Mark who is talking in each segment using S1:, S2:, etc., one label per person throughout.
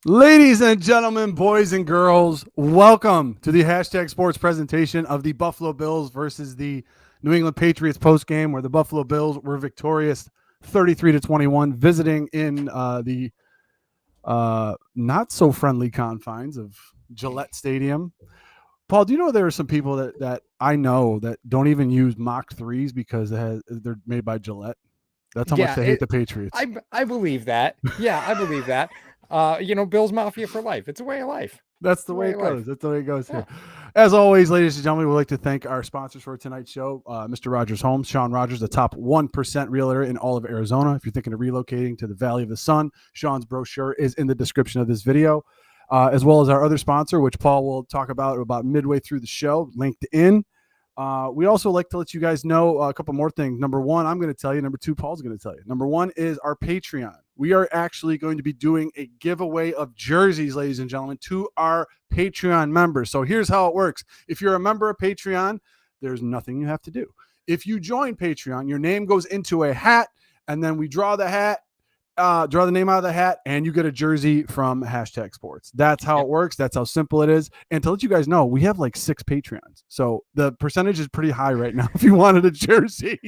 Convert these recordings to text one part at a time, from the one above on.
S1: Ladies and gentlemen, boys and girls, welcome to the hashtag sports presentation of the Buffalo Bills versus the New England Patriots postgame, where the Buffalo Bills were victorious 33-21, visiting in the not so friendly confines of Gillette Stadium. Paul, do you know there are some people that I know that don't even use Mach 3s because they're made by Gillette? That's how much they hate the Patriots.
S2: I believe that. Yeah, I believe that. Bills Mafia for life. It's a way of life.
S1: That's the way it goes. That's the way it goes here. As always, ladies and gentlemen, we'd like to thank our sponsors for tonight's show, Mr. Rogers Homes. Sean Rogers, the top 1% realtor in all of Arizona. If you're thinking of relocating to the Valley of the Sun, Sean's brochure is in the description of this video, as well as our other sponsor, which Paul will talk about midway through the show, LinkedIn. We also like to let you guys know a couple more things. Number one, I'm going to tell you. Number two, Paul's going to tell you. Number one is our Patreon. We are actually going to be doing a giveaway of jerseys, ladies and gentlemen, to our Patreon members. So here's how it works. If you're a member of Patreon, there's nothing you have to do. If you join Patreon, your name goes into a hat, and then we draw the hat, draw the name out of the hat, and you get a jersey from hashtag sports. That's how it works. That's how simple it is. And to let you guys know, we have like 6 Patreons. So the percentage is pretty high right now if you wanted a jersey.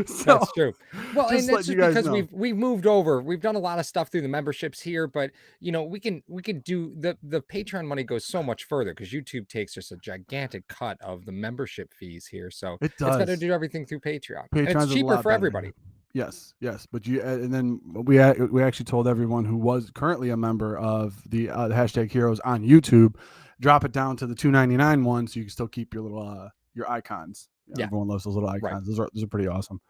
S1: So,
S2: that's true. Well, and that's just because we've moved over. We've done a lot of stuff through the memberships here, but we can do the Patreon money goes so much further because YouTube takes just a gigantic cut of the membership fees here. So it's better to do everything through Patreon. And it's cheaper for everybody.
S1: Yes, but and then we actually told everyone who was currently a member of the hashtag Heroes on YouTube, drop it down to the $2.99 one, so you can still keep your little your icons. Everyone loves those little icons. Right. Those are pretty awesome.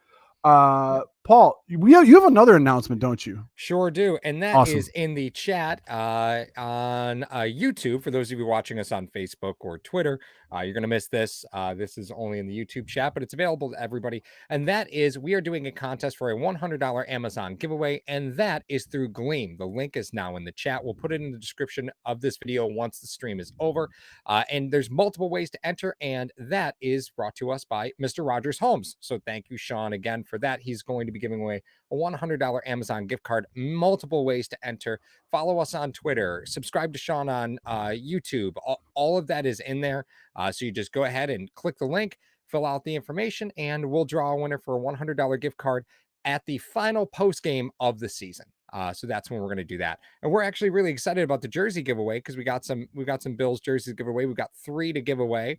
S1: Paul, you have another announcement, don't you?
S2: Sure do, and that is in the chat on YouTube. For those of you watching us on Facebook or Twitter, you're going to miss this. This is only in the YouTube chat, but it's available to everybody. And that is, we are doing a contest for a $100 Amazon giveaway, and that is through Gleam. The link is now in the chat. We'll put it in the description of this video once the stream is over. And there's multiple ways to enter, and that is brought to us by Mr. Rogers Homes. So thank you, Sean, again for that. He's going to be giving away a $100 Amazon gift card. Multiple ways to enter. Follow us on Twitter. Subscribe to Sean on YouTube. All of that is in there. So you just go ahead and click the link, fill out the information, and we'll draw a winner for a $100 gift card at the final post game of the season. So that's when we're going to do that. And we're actually really excited about the jersey giveaway because we got some Bills jerseys to give away. We've got 3 to give away.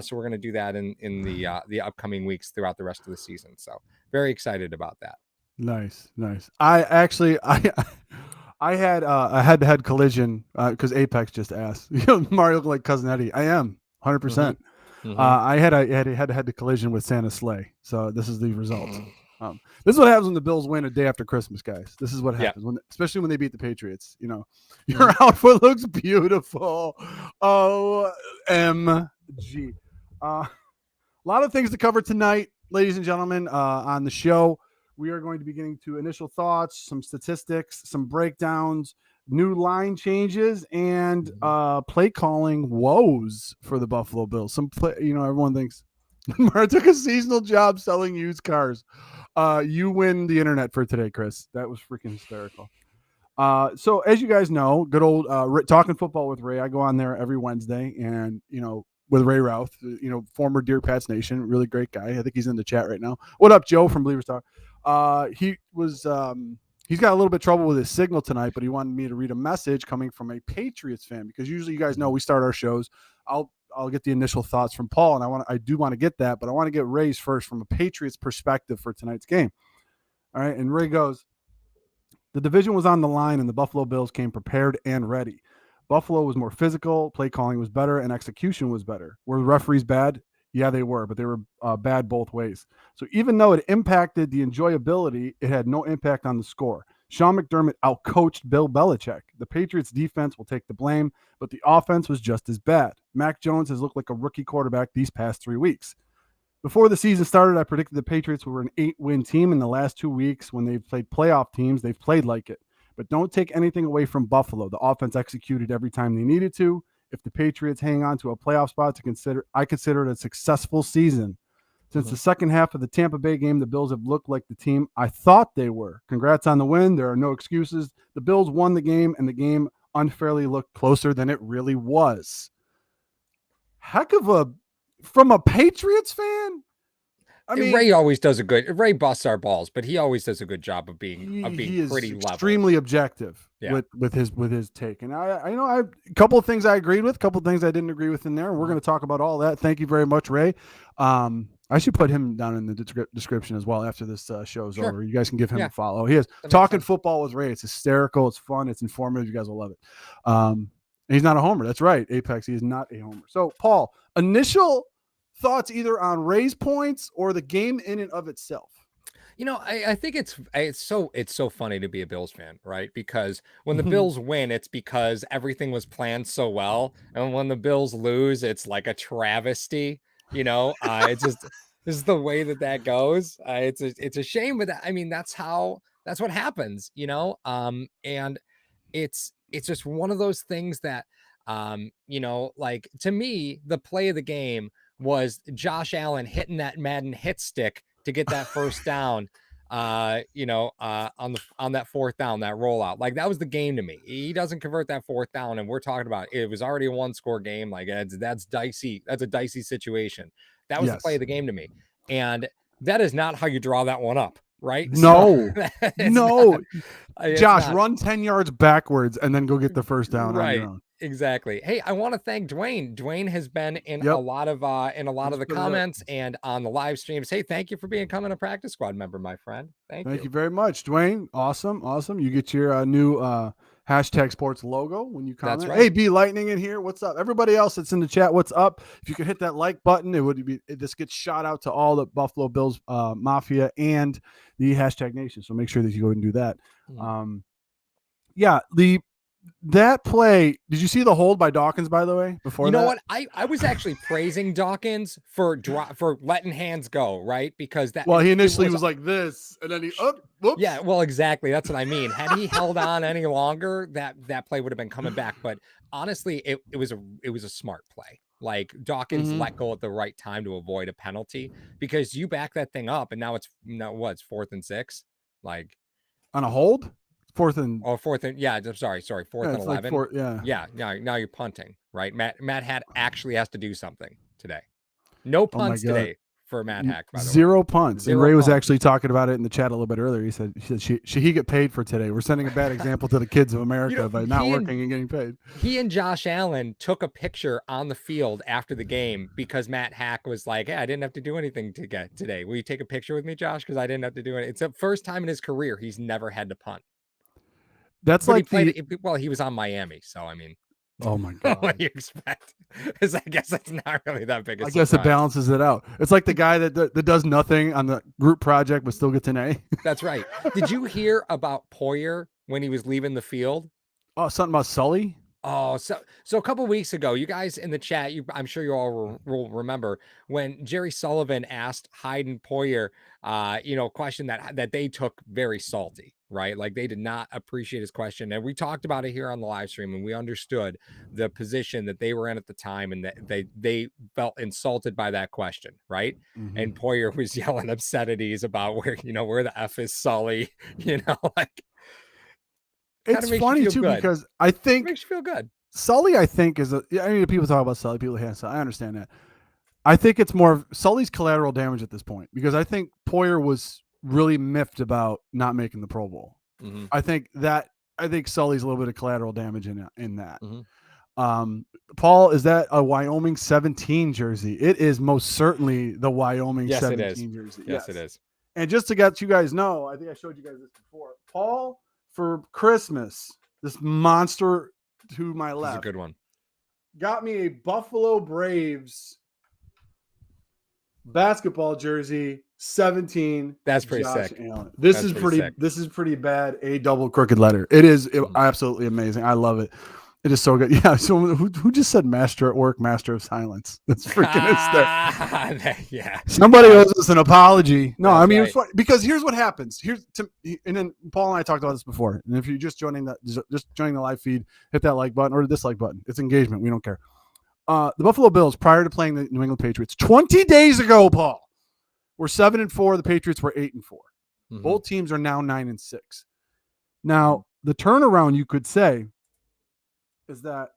S2: So we're going to do that in the upcoming weeks throughout the rest of the season. So very excited about that.
S1: Nice. I had a head-to-head collision because Apex just asked. Mario looked like Cousin Eddie. I am 100%. Mm-hmm. I had a head-to-head collision with Santa's sleigh. So this is the result. This is what happens when the Bills win a day after Christmas, guys. This is what happens especially when they beat the Patriots. Your outfit looks beautiful. OMG. A lot of things to cover tonight, ladies and gentlemen, on the show. We are going to be getting to initial thoughts, some statistics, some breakdowns, new line changes, and play calling woes for the Buffalo Bills. Some play, everyone thinks Mara took a seasonal job selling used cars. You win the internet for today, Chris. That was freaking hysterical. So as you guys know, good old Talking Football with Ray. I go on there every Wednesday, and with Ray Routh, former Dear Pats Nation, really great guy. I think he's in the chat right now. What up, Joe from Believers Talk? He's got a little bit of trouble with his signal tonight, but he wanted me to read a message coming from a Patriots fan, because usually you guys know we start our shows. I'll get the initial thoughts from Paul, and I do want to get that, but I want to get Ray's first from a Patriots perspective for tonight's game. All right, and Ray goes, the division was on the line, and the Buffalo Bills came prepared and ready. Buffalo was more physical, play calling was better, and execution was better. Were the referees bad? Yeah, they were, but they were bad both ways. So even though it impacted the enjoyability, it had no impact on the score. Sean McDermott outcoached Bill Belichick. The Patriots defense will take the blame, but the offense was just as bad. Mac Jones has looked like a rookie quarterback these past 3 weeks. Before the season started, I predicted the Patriots were an 8-win team. In the last 2 weeks, when they've played playoff teams, they've played like it. But don't take anything away from Buffalo. The offense executed every time they needed to. If the Patriots hang on to a playoff spot, I consider it a successful season. Since the second half of the Tampa Bay game, the Bills have looked like the team I thought they were. Congrats on the win. There are no excuses. The Bills won the game, and the game unfairly looked closer than it really was. Heck of a, from a Patriots fan. I mean,
S2: Ray busts our balls, but he always does a good job of being
S1: he is
S2: pretty
S1: extremely
S2: level.
S1: objective with his take. And I a couple of things I agreed with, a couple of things I didn't agree with in there. We're going to talk about all that. Thank you very much, Ray. I should put him down in the description as well after this show is over. You guys can give him a follow. He is Talking Football with Ray. It's hysterical. It's fun. It's informative. You guys will love it. He's not a homer. That's right, Apex. He is not a homer. So, Paul, initial thoughts either on Ray's points or the game in and of itself?
S2: I think it's so funny to be a Bills fan, right? Because when the Bills win, it's because everything was planned so well, and when the Bills lose, it's like a travesty. It's just this is the way that goes. It's a shame, but I mean that's what happens, and it's just one of those things that like to me, the play of the game was Josh Allen hitting that Madden hit stick to get that first down, on that fourth down, that rollout. Like that was the game to me. He doesn't convert that fourth down, and we're talking about it was already a 1-score game. Like that's dicey. That's a dicey situation. That was the play of the game to me, and that is not how you draw that one up, right?
S1: No, no. Josh, run 10 yards backwards and then go get the first down on your own.
S2: Exactly. Hey, I want to thank Dwayne. Dwayne has been in a lot of the comments and on the live streams. Hey, thank you for becoming a practice squad member, my friend. Thank you
S1: very much, Dwayne. Awesome. You get your new hashtag sports logo when you comment. That's right. Hey, B Lightning in here. What's up? Everybody else that's in the chat, what's up? If you could hit that like button, this gets shot out to all the Buffalo Bills Mafia and the hashtag Nation. So make sure that you go and do that. That play, did you see the hold by Dawkins, by the way, before that?
S2: What? I was actually praising Dawkins for letting hands go, right? Because
S1: he initially was like this, and then he, whoops.
S2: Yeah, well, exactly. That's what I mean. Had he held on any longer, that play would have been coming back. But honestly, it was a smart play. Like Dawkins let go at the right time to avoid a penalty, because you back that thing up, and now it's 4th and 6, like
S1: on a hold. Fourth and
S2: 11. Now you're punting, right? Matt Hack actually has to do something today. No punts today for Matt Hack, by the way.
S1: Zero punts. And Ray was actually talking about it in the chat a little bit earlier. He said should he get paid for today? We're sending a bad example to the kids of America by not working and getting paid.
S2: He and Josh Allen took a picture on the field after the game because Matt Hack was like, hey, I didn't have to do anything to get today. Will you take a picture with me, Josh? Because I didn't have to do it. It's the first time in his career he's never had to punt.
S1: That's
S2: but he was on Miami, so I mean,
S1: oh my god,
S2: what do you expect? I guess that's not really that big.
S1: I guess it balances it out. It's like the guy that does nothing on the group project but still gets an A.
S2: That's right. Did you hear about Poyer when he was leaving the field?
S1: Oh, something about Sully.
S2: Oh, so a couple of weeks ago, you guys in the chat, I'm sure you all will remember when Jerry Sullivan asked Hyde and Poyer, a question that they took very salty, right? Like they did not appreciate his question. And we talked about it here on the live stream, and we understood the position that they were in at the time, and that they felt insulted by that question, right? And Poyer was yelling obscenities about where the F is Sully, like.
S1: It's funny too because I think
S2: it makes you feel good.
S1: Sully, I think, people talk about Sully, people hate Sully. I understand that. I think it's more of Sully's collateral damage at this point, because I think Poyer was really miffed about not making the Pro Bowl. I think Sully's a little bit of collateral damage in that. Paul, is that a Wyoming 17 jersey? It is most certainly the Wyoming 17 jersey.
S2: Yes, it is.
S1: And just to let you guys know, I think I showed you guys this before. Paul, for Christmas, this monster to my left,
S2: this is a good one,
S1: got me a Buffalo Braves basketball jersey 17.
S2: That's pretty sick.
S1: This is pretty bad. A double crooked letter. It is absolutely amazing. I love it. It is so good. Yeah. So who just said master at work, master of silence? That's freaking hysterical.
S2: Yeah.
S1: Somebody owes us an apology. No, that's right. It's funny, because here's what happens. And then Paul and I talked about this before. And if you're just joining the live feed, hit that like button or the dislike button. It's engagement. We don't care. The Buffalo Bills, prior to playing the New England Patriots 20 days ago, Paul, were 7-4. The Patriots were 8-4. Both teams are now 9-6. Now, the turnaround, you could say, is that,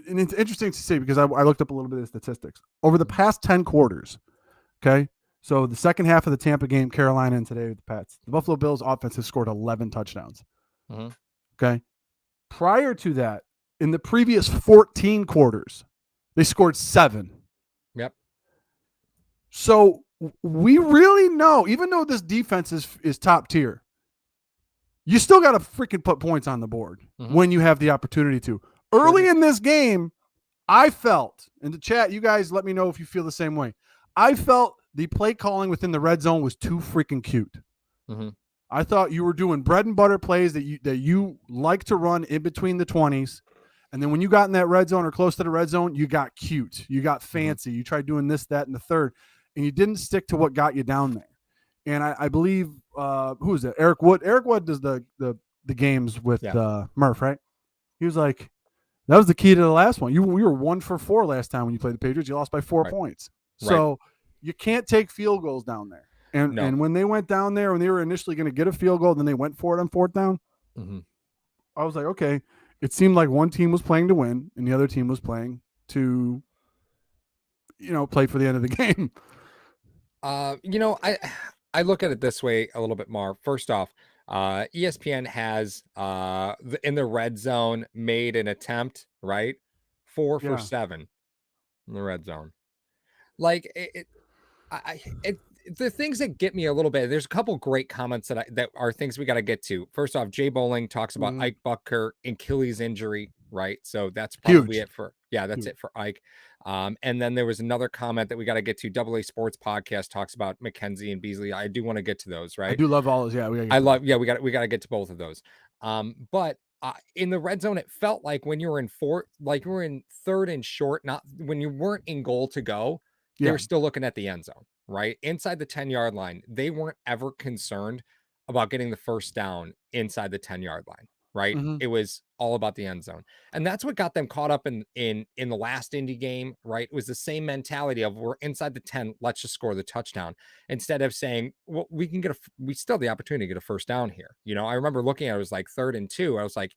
S1: and it's interesting to see because I looked up a little bit of statistics over the past 10 quarters. Okay. So the second half of the Tampa game, Carolina, and today with the Pats, the Buffalo Bills offense has scored 11 touchdowns.
S2: Mm-hmm.
S1: Okay. Prior to that, in the previous 14 quarters, they scored 7.
S2: Yep.
S1: So we really know, even though this defense is top tier, you still got to freaking put points on the board when you have the opportunity to. Early in this game, I felt, in the chat, you guys let me know if you feel the same way. I felt the play calling within the red zone was too freaking cute.
S2: Mm-hmm.
S1: I thought you were doing bread and butter plays that you like to run in between the 20s. And then when you got in that red zone or close to the red zone, you got cute. You got fancy. You tried doing this, that, and the third. And you didn't stick to what got you down there. And I believe, who is it? Eric Wood. Eric Wood does the games with Murph, right? He was like, that was the key to the last one. We were 1 for 4 last time when you played the Patriots. You lost by 4 points. So you can't take field goals down there. And when they went down there, when they were initially going to get a field goal, then they went for it on 4th down. I was like, okay. It seemed like one team was playing to win and the other team was playing to, play for the end of the game.
S2: I look at it this way a little bit more. First off, ESPN has in the red zone made an attempt, right? 4 for 7 in the red zone. Like the things that get me a little bit, there's a couple great comments that are things we got to get to. First off, Jay Bowling talks about Ike Bucker Achilles injury, right? So that's probably it for it for Ike. And then there was another comment that we got to get to. AA Sports Podcast talks about McKenzie and Beasley. I do want to get to those, right?
S1: I do love all those. Yeah, we got
S2: to get to both of those. But in the red zone, it felt like when you were in 3rd and short, not when you weren't in goal to go, they were still looking at the end zone, right? Inside the 10-yard line, they weren't ever concerned about getting the first down inside the 10-yard line, right? It was all about the end zone. And that's what got them caught up in the last Indy game, right? It was the same mentality of we're inside the 10, let's just score the touchdown. Instead of saying, well, we still have the opportunity to get a first down here. I remember looking at it, was like 3rd and 2. I was like,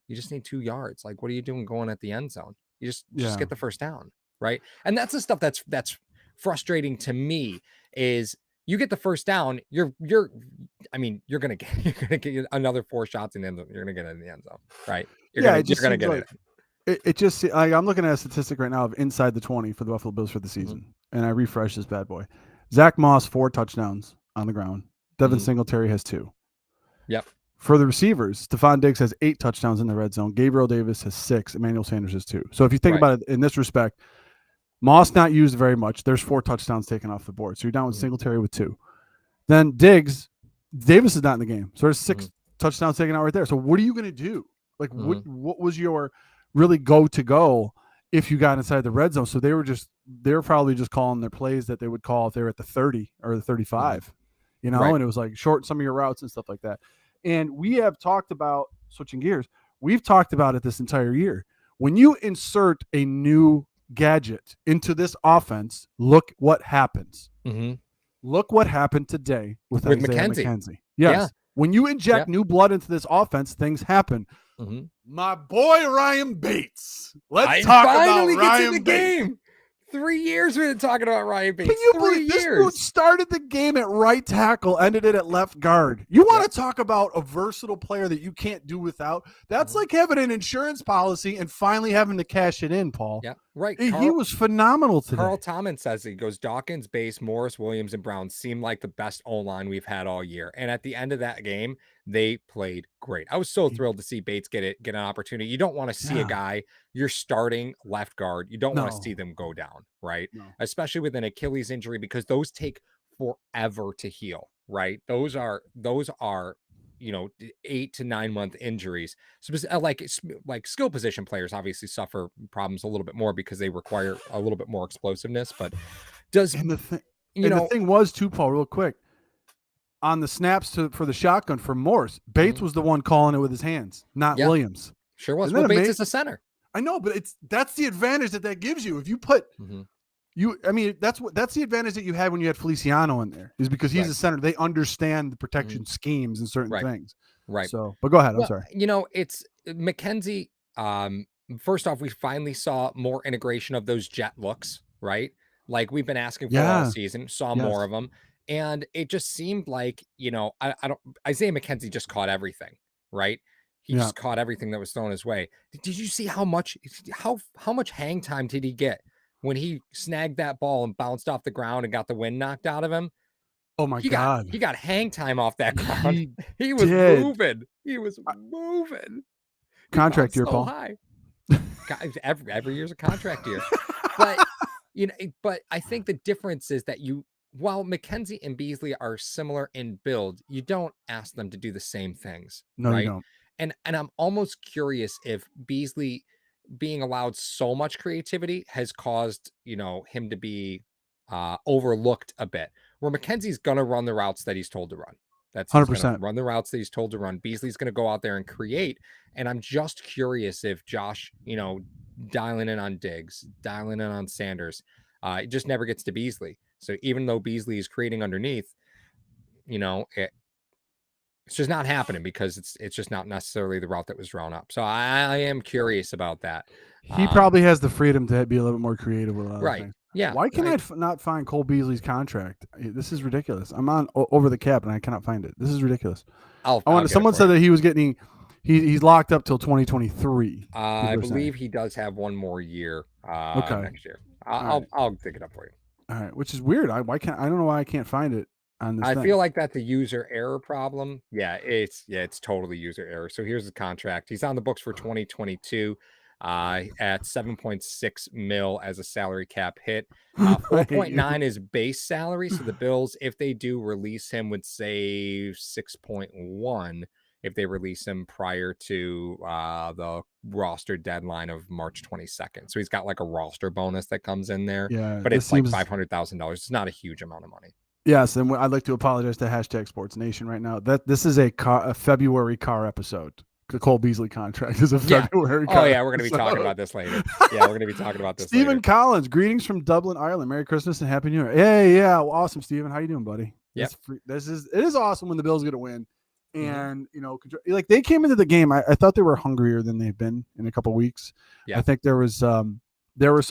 S2: you just need 2 yards. Like, what are you doing going at the end zone? You just get the first down. Right. And that's the stuff that's frustrating to me is you get the first down. You're going to get another 4 shots in the end zone. You're going to get it in the end zone. Right. You're going to get
S1: like, it just, I'm looking at a statistic right now of inside the 20 for the Buffalo Bills for the season. And I refreshed this bad boy. Zach Moss, 4 touchdowns on the ground. Devin Singletary has 2.
S2: Yep.
S1: For the receivers, Stephon Diggs has 8 touchdowns in the red zone. Gabriel Davis has 6. Emmanuel Sanders has 2. So if you think about it in this respect, Moss not used very much. There's 4 touchdowns taken off the board. So you're down with Singletary with 2. Then Davis is not in the game. So there's 6 touchdowns taken out right there. So what are you going to do? Like what was your really go if you got inside the red zone? So they were probably just calling their plays that they would call if they were at the 30 or the 35, and it was like short some of your routes and stuff like that. And we have talked about, switching gears, we've talked about it this entire year. When you insert a new gadget into this offense, look what happens. Look what happened today with McKenzie. Yes. Yeah. When you inject new blood into this offense, things happen. My boy Ryan Bates. Let's talk about Ryan Bates.
S2: 3 years we've been talking about Ryan Bates.
S1: Can you believe this dude started the game at right tackle, ended it at left guard? You want to talk about a versatile player that you can't do without? That's like having an insurance policy and finally having to cash it in, Paul.
S2: Yeah, right.
S1: He was phenomenal today.
S2: Carl Tomlin says, he goes, Dawkins, Bates, Morris, Williams, and Brown seem like the best O-line we've had all year. And at the end of that game, they played great. I was so thrilled to see Bates get an opportunity. You don't want to see a guy, you're starting left guard. You don't want to see them go down, right? Especially with an Achilles injury, because those take forever to heal, right? Those are 8 to 9 month injuries. So like skill position players obviously suffer problems a little bit more because they require a little bit more explosiveness. But the
S1: thing was too, Paul, real quick, on the snaps for the shotgun for Morse, Bates was the one calling it with his hands, not Williams.
S2: Sure was. Well, Bates is a center.
S1: I know, but that's the advantage that gives you. If you put that's the advantage that you had when you had Feliciano in there, is because he's a center. They understand the protection schemes and certain things.
S2: Right.
S1: So, but go ahead. I'm sorry.
S2: It's McKenzie. first off, we finally saw more integration of those jet looks, right? Like we've been asking for all
S1: Yeah.
S2: season, saw
S1: Yes.
S2: more of them. And it just seemed like, I don't, Isaiah McKenzie just caught everything, right? He just caught everything that was thrown his way. Did you see how much hang time did he get when he snagged that ball and bounced off the ground and got the wind knocked out of him?
S1: Oh my God.
S2: He got hang time off that ground. He was
S1: did.
S2: moving. He was moving.
S1: Contract year,
S2: so
S1: Paul.
S2: high. Every year's a contract year. But but I think the difference is that while McKenzie and Beasley are similar in build, you don't ask them to do the same things.
S1: No,
S2: right?
S1: you don't.
S2: And I'm almost curious if Beasley being allowed so much creativity has caused, him to be overlooked a bit. Where McKenzie's gonna run the routes that he's told to run. He's gonna
S1: 100%.
S2: run the routes that he's told to run. Beasley's gonna go out there and create. And I'm just curious if Josh, dialing in on Diggs, dialing in on Sanders, it just never gets to Beasley. So even though Beasley is creating underneath, it's just not happening because it's just not necessarily the route that was drawn up. So I am curious about that.
S1: He probably has the freedom to be a little bit more creative with a lot of things.
S2: Yeah.
S1: Why can I not find Cole Beasley's contract? This is ridiculous. I'm on over the cap and I cannot find it. This is ridiculous. Someone said that he was getting he's locked up till 2023.
S2: I believe he does have one more year next year. I'll dig it up for you.
S1: All right, which is weird. I don't know why I can't find it on this.
S2: I feel like that's a user error problem. Yeah, it's totally user error. So here's the contract. He's on the books for 2022 at 7.6 mil as a salary cap hit. 4.9 is base salary. So the Bills, if they do release him, would save 6.1 if they release him prior to the roster deadline of March 22nd. So he's got like a roster bonus that comes in there.
S1: Yeah,
S2: but it's like $500,000. It's not a huge amount of money.
S1: Yes, and I'd like to apologize to hashtag Sports Nation right now. That this is a February car episode. The Cole Beasley contract is a February car.
S2: Oh, yeah, we're going to be talking about this later. Yeah, we're going to be talking about this
S1: Stephen
S2: later.
S1: Collins, greetings from Dublin, Ireland. Merry Christmas and Happy New Year. Yeah, well, awesome, Stephen. How you doing, buddy?
S2: Yeah.
S1: It is awesome when the Bills get a win. And, like they came into the game. I thought they were hungrier than they've been in a couple of weeks.
S2: Yeah.
S1: I think there were some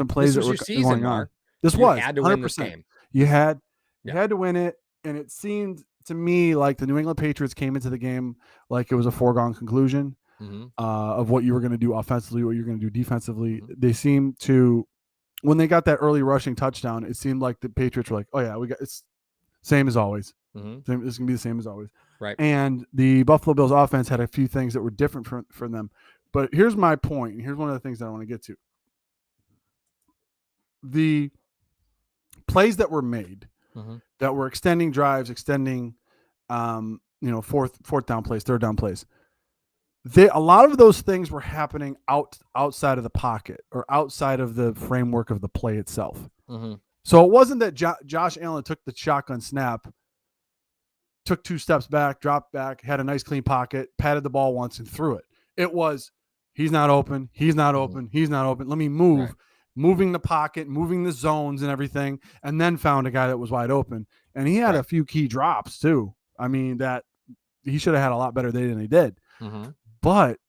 S1: plays that were going on. This was 100%. You had to win it. And it seemed to me like the New England Patriots came into the game like it was a foregone conclusion of what you were going to do offensively, what you're going to do defensively. They seemed to, when they got that early rushing touchdown, it seemed like the Patriots were like, oh yeah, it's same as always. It's going to be the same as always.
S2: Right.
S1: And the Buffalo Bills offense had a few things that were different for them. But here's my point. And here's one of the things that I want to get to. The plays that were made that were extending drives, extending, fourth down plays, third down plays. A lot of those things were happening outside of the pocket or outside of the framework of the play itself. So it wasn't that Josh Allen took the shotgun snap, took 2 steps back, dropped back, had a nice clean pocket, patted the ball once and threw it. It was, he's not open, he's not open, he's not open. Let me move. Right. Moving the pocket, moving the zones and everything, and then found a guy that was wide open. And he had a few key drops too. I mean, that he should have had a lot better day than he did. But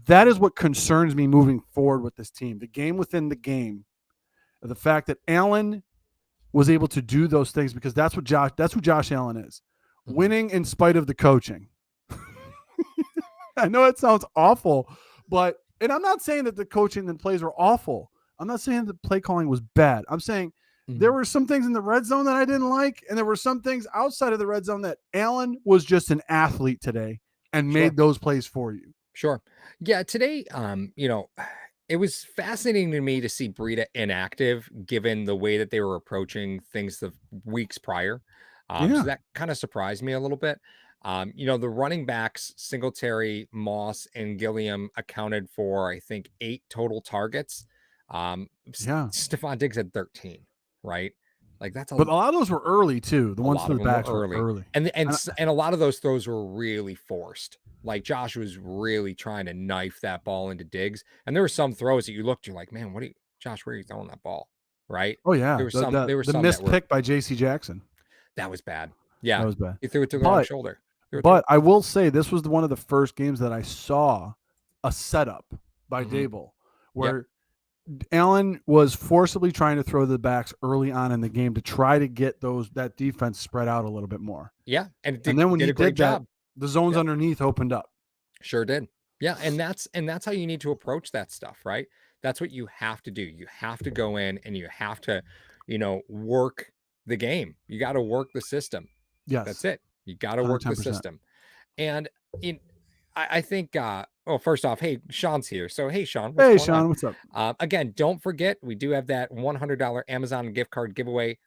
S1: that is what concerns me moving forward with this team. The game within the game. The fact that Allen was able to do those things because that's who Josh Allen is. Winning in spite of the coaching. I know it sounds awful, and I'm not saying that the coaching and plays were awful. I'm not saying the play calling was bad. I'm saying there were some things in the red zone that I didn't like, and there were some things outside of the red zone that Allen was just an athlete today and made those plays for you.
S2: Sure. Yeah, today, it was fascinating to me to see Breida inactive given the way that they were approaching things the weeks prior. So that kind of surprised me a little bit. The running backs, Singletary, Moss, and Gilliam accounted for, I think, 8 total targets. Stephon Diggs had 13, right? Like that's
S1: but a lot of those were early too. The ones to the backs were early.
S2: And a lot of those throws were really forced. Like Josh was really trying to knife that ball into Diggs. And there were some throws that you looked, you're like, man, Josh, where are you throwing that ball? Right?
S1: Oh yeah.
S2: There were some
S1: missed pick by JC Jackson.
S2: That was bad. Yeah.
S1: That was bad.
S2: He threw it to the wrong shoulder.
S1: But I will say this was one of the first games that I saw a setup by Dable where Allen was forcibly trying to throw the backs early on in the game to try to get that defense spread out a little bit more.
S2: Yeah,
S1: and then when he did that, the zones underneath opened up.
S2: Sure did. Yeah, and that's how you need to approach that stuff, right? That's what you have to do. You have to go in and you have to, work the game. You got to work the system.
S1: Yes,
S2: that's it. You got to work
S1: 110%.
S2: the system. And I think, first off, hey, Sean's here. So, hey, Sean.
S1: What's up?
S2: Again, don't forget, we do have that $100 Amazon gift card giveaway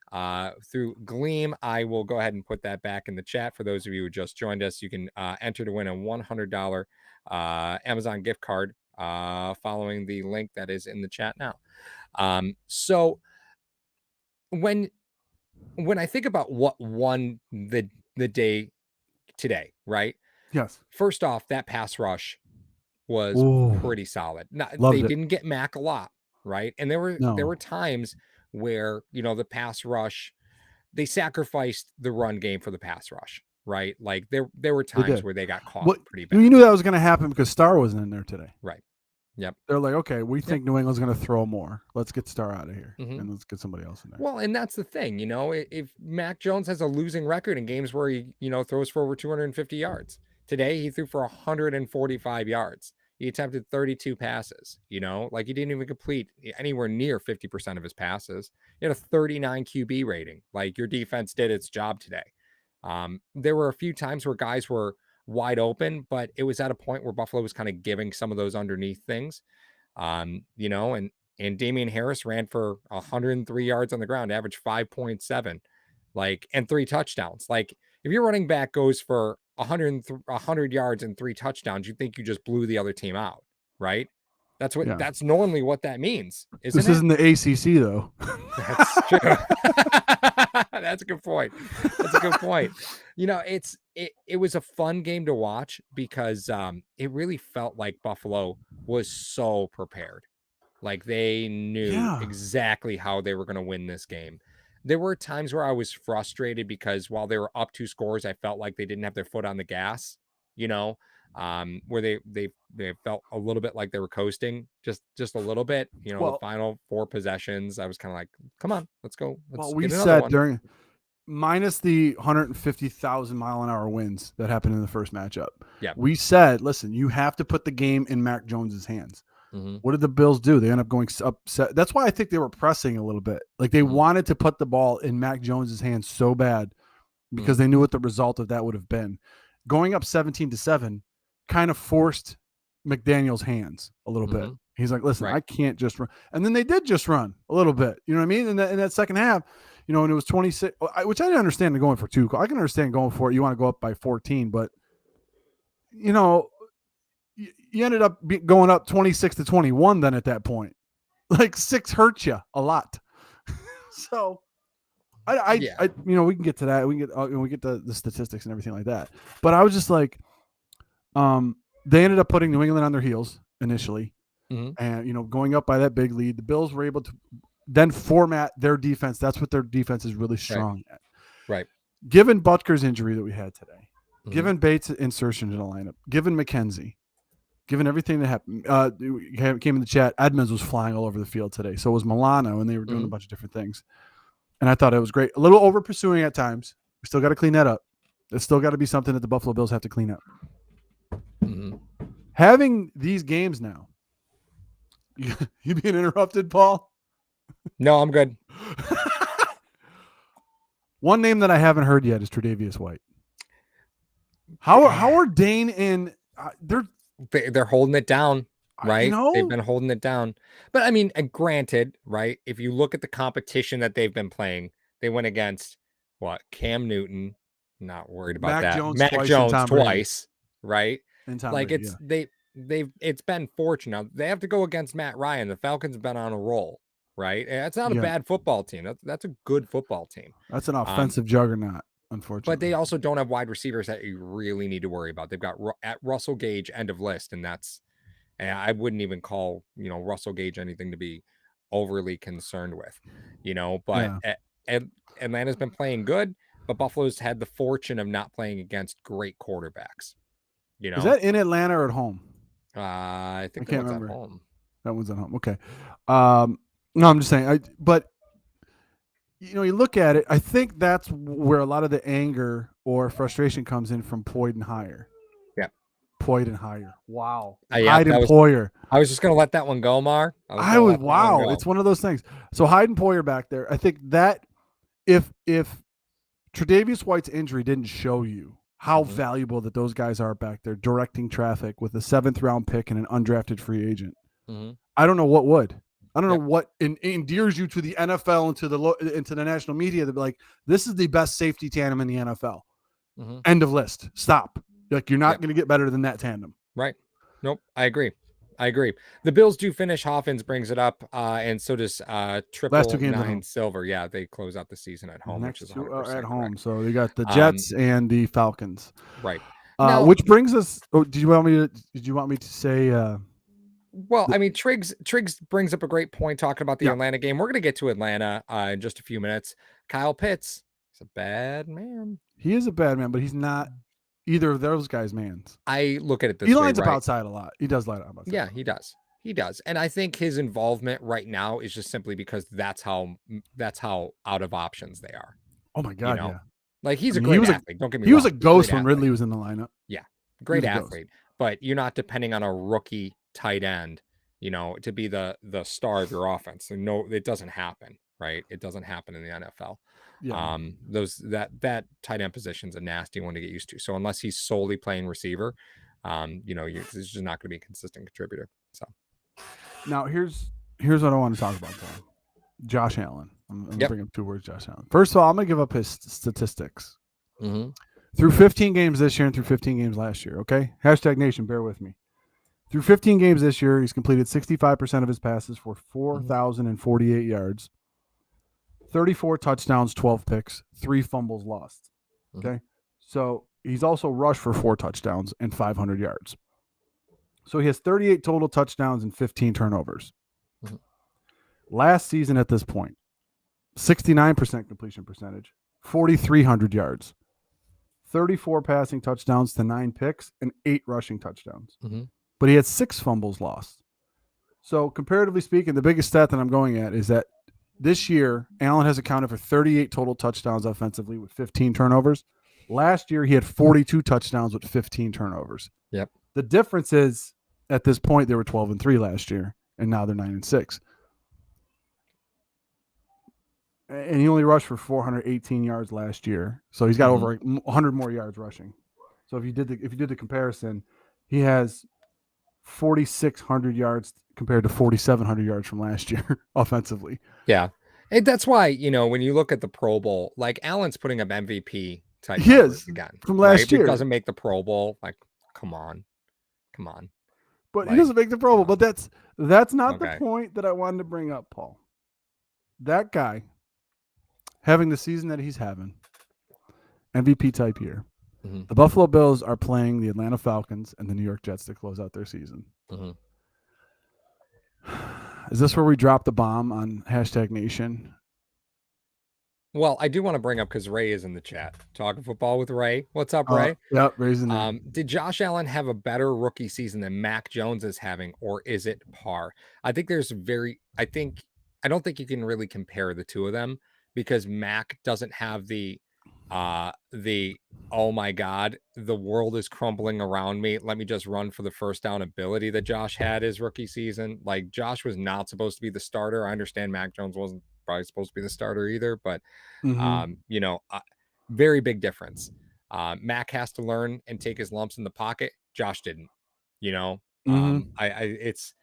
S2: through Gleam. I will go ahead and put that back in the chat for those of you who just joined us. You can enter to win a $100 Amazon gift card following the link that is in the chat now. So when I think about what won the day today, right?
S1: Yes.
S2: First off, that pass rush was pretty solid. They didn't get Mac a lot, right? And there were times where, the pass rush, they sacrificed the run game for the pass rush, right? Like there were times where they got caught pretty bad.
S1: You knew that was going to happen because Starr wasn't in there today.
S2: Right. Yep.
S1: They're like, okay, we think New England's going to throw more. Let's get Starr out of here and let's get somebody else in there.
S2: Well, and that's the thing, if Mac Jones has a losing record in games where he, throws for over 250 yards. Today, he threw for 145 yards. He attempted 32 passes, like he didn't even complete anywhere near 50% of his passes. He had a 39 QB rating. Like your defense did its job today. There were a few times where guys were wide open, but it was at a point where Buffalo was kind of giving some of those underneath things, and Damian Harris ran for 103 yards on the ground, average 5.7, and 3 touchdowns. Like if your running back goes for 100 yards and 3 touchdowns, you think you just blew the other team out, right? That's normally what that means. This
S1: isn't the ACC though.
S2: That's true. That's a good point. It was a fun game to watch because it really felt like Buffalo was so prepared. Like they knew exactly how they were going to win this game. There were times where I was frustrated because while they were up 2 scores, I felt like they didn't have their foot on the gas, where they felt a little bit like they were coasting just a little bit, the final 4 possessions. I was kind of like, come on, let's go.
S1: We said during minus the 150,000 mile an hour winds that happened in the first matchup.
S2: Yeah.
S1: We said, listen, you have to put the game in Mac Jones's hands. What did the Bills do? They end up going upset. That's why I think they were pressing a little bit. Like they wanted to put the ball in Mac Jones's hands so bad because they knew what the result of that would have been. Going up 17-7 kind of forced McDaniel's hands a little bit. He's like, listen, I can't just run. And then they did just run a little bit. You know what I mean? In that second half, and it was 26, which I didn't understand going for 2. I can understand going for it. You want to go up by 14, but you ended up going up 26-21 then at that point. Like 6 hurts you a lot. So I we can get to that. We get the statistics and everything like that. But I was just like, they ended up putting New England on their heels initially. And, going up by that big lead, the Bills were able to then format their defense. That's what their defense is really strong at. Right. Given Butker's injury that we had today, given Bates' insertion in the lineup, given McKenzie, given everything that happened, came in the chat, Edmonds was flying all over the field today. So was Milano, and they were doing a bunch of different things. And I thought it was great. A little over pursuing at times. We still got to clean that up. It's still got to be something that the Buffalo Bills have to clean up. Having these games now, you being interrupted, Paul?
S2: No, I'm good.
S1: One name that I haven't heard yet is Tre'Davious White. How are Dane and
S2: they're holding it down, right? They've been holding it down. But I mean, granted, right? If you look at the competition that they've been playing, they went against Cam Newton. Not worried about Mac Jones twice, right? Like it's been fortunate. They have to go against Matt Ryan. The Falcons have been on a roll, right? It's not a bad football team. That's a good football team.
S1: That's an offensive juggernaut, unfortunately.
S2: But they also don't have wide receivers that you really need to worry about. They've got at Russell Gage, end of list, and I wouldn't even call Russell Gage anything to be overly concerned with, But Atlanta's been playing good, but Buffalo's had the fortune of not playing against great quarterbacks.
S1: Is that in Atlanta or at home?
S2: I think that's at home.
S1: That one's at home. Okay. No, I'm just saying. But you look at it. I think that's where a lot of the anger or frustration comes in from Poyd and Hire.
S2: Yeah.
S1: Poyd and Hire. Wow.
S2: Yeah,
S1: Hyde and Poyer.
S2: I was just going to let that one go, Mar.
S1: Wow. It's one of those things. So Hyde and Poyer back there. I think that if Tre'Davious White's injury didn't show you how valuable that those guys are back there directing traffic with a 7th round pick and an undrafted free agent, I don't know what would. I don't know what endears you to the NFL and to the national media to be like, this is the best safety tandem in the NFL. End of list. Stop. Like, you're not going to get better than that tandem.
S2: Right. Nope. I agree. The Bills do finish. Hoffins brings it up, and so does Triple 9 Silver. Yeah, they close out the season at home, which is 100%
S1: at home.
S2: correct.
S1: So they got the Jets and the Falcons.
S2: Right.
S1: Which brings us. Oh, did you want me to say?
S2: Well, I mean, Triggs brings up a great point talking about the Atlanta game. We're going to get to Atlanta in just a few minutes. Kyle Pitts is a bad man.
S1: He is a bad man, but he's not either of those guys' mans.
S2: I look at it this
S1: way.
S2: He
S1: lines up outside a lot. He does line up outside.
S2: Yeah, he does. He does. And I think his involvement right now is just simply because that's how out of options they are.
S1: Oh my God. Yeah.
S2: Like, he's a great athlete. Don't get me wrong.
S1: He was a ghost when Ridley was in the lineup.
S2: Yeah. Great athlete. But you're not depending on a rookie tight end, to be the star of your offense. No, it doesn't happen, right? It doesn't happen in the NFL. Yeah. That tight end position's a nasty one to get used to. So unless he's solely playing receiver, he's just not going to be a consistent contributor. So
S1: now here's what I want to talk about, though. Josh Allen. I'm going to bring up 2 words, Josh Allen. First of all, I'm going to give up his statistics. Through 15 games this year and through 15 games last year, okay? #Nation, bear with me. Through 15 games this year, he's completed 65% of his passes for 4,048 yards, 34 touchdowns, 12 picks, 3 fumbles lost. Okay? So he's also rushed for 4 touchdowns and 500 yards. So he has 38 total touchdowns and 15 turnovers. Last season at this point, 69% completion percentage, 4,300 yards, 34 passing touchdowns to 9 picks, and 8 rushing touchdowns. But he had 6 fumbles lost. So comparatively speaking, the biggest stat that I'm going at is that this year, Allen has accounted for 38 total touchdowns offensively with 15 turnovers. Last year, he had 42 touchdowns with 15 turnovers.
S2: Yep.
S1: The difference is, at this point, they were 12-3 last year, and now they're 9-6. And he only rushed for 418 yards last year, so he's got over 100 more yards rushing. So if you did the comparison, he has 4,600 yards compared to 4,700 yards from last year offensively.
S2: Yeah, and that's why when you look at the Pro Bowl, like, Allen's putting up MVP type
S1: he
S2: numbers
S1: is
S2: again
S1: from last year.
S2: He doesn't make the Pro Bowl. Like, come on.
S1: But he doesn't make the Pro Bowl. But that's not the point that I wanted to bring up, Paul. That guy having the season that he's having, MVP type year. The Buffalo Bills are playing the Atlanta Falcons and the New York Jets to close out their season. Is this where we drop the bomb on #Nation?
S2: Well, I do want to bring up, because Ray is in the chat. Talking football with Ray. What's up, Ray?
S1: Yep, Ray's in there.
S2: Did Josh Allen have a better rookie season than Mac Jones is having, or is it par? I think I don't think you can really compare the two of them, because Mac doesn't have the oh my God, the world is crumbling around me, let me just run for the first down ability that Josh had his rookie season. Like, Josh was not supposed to be the starter. I understand Mac Jones wasn't probably supposed to be the starter either, but very big difference. Mac has to learn and take his lumps in the pocket. Josh didn't. It's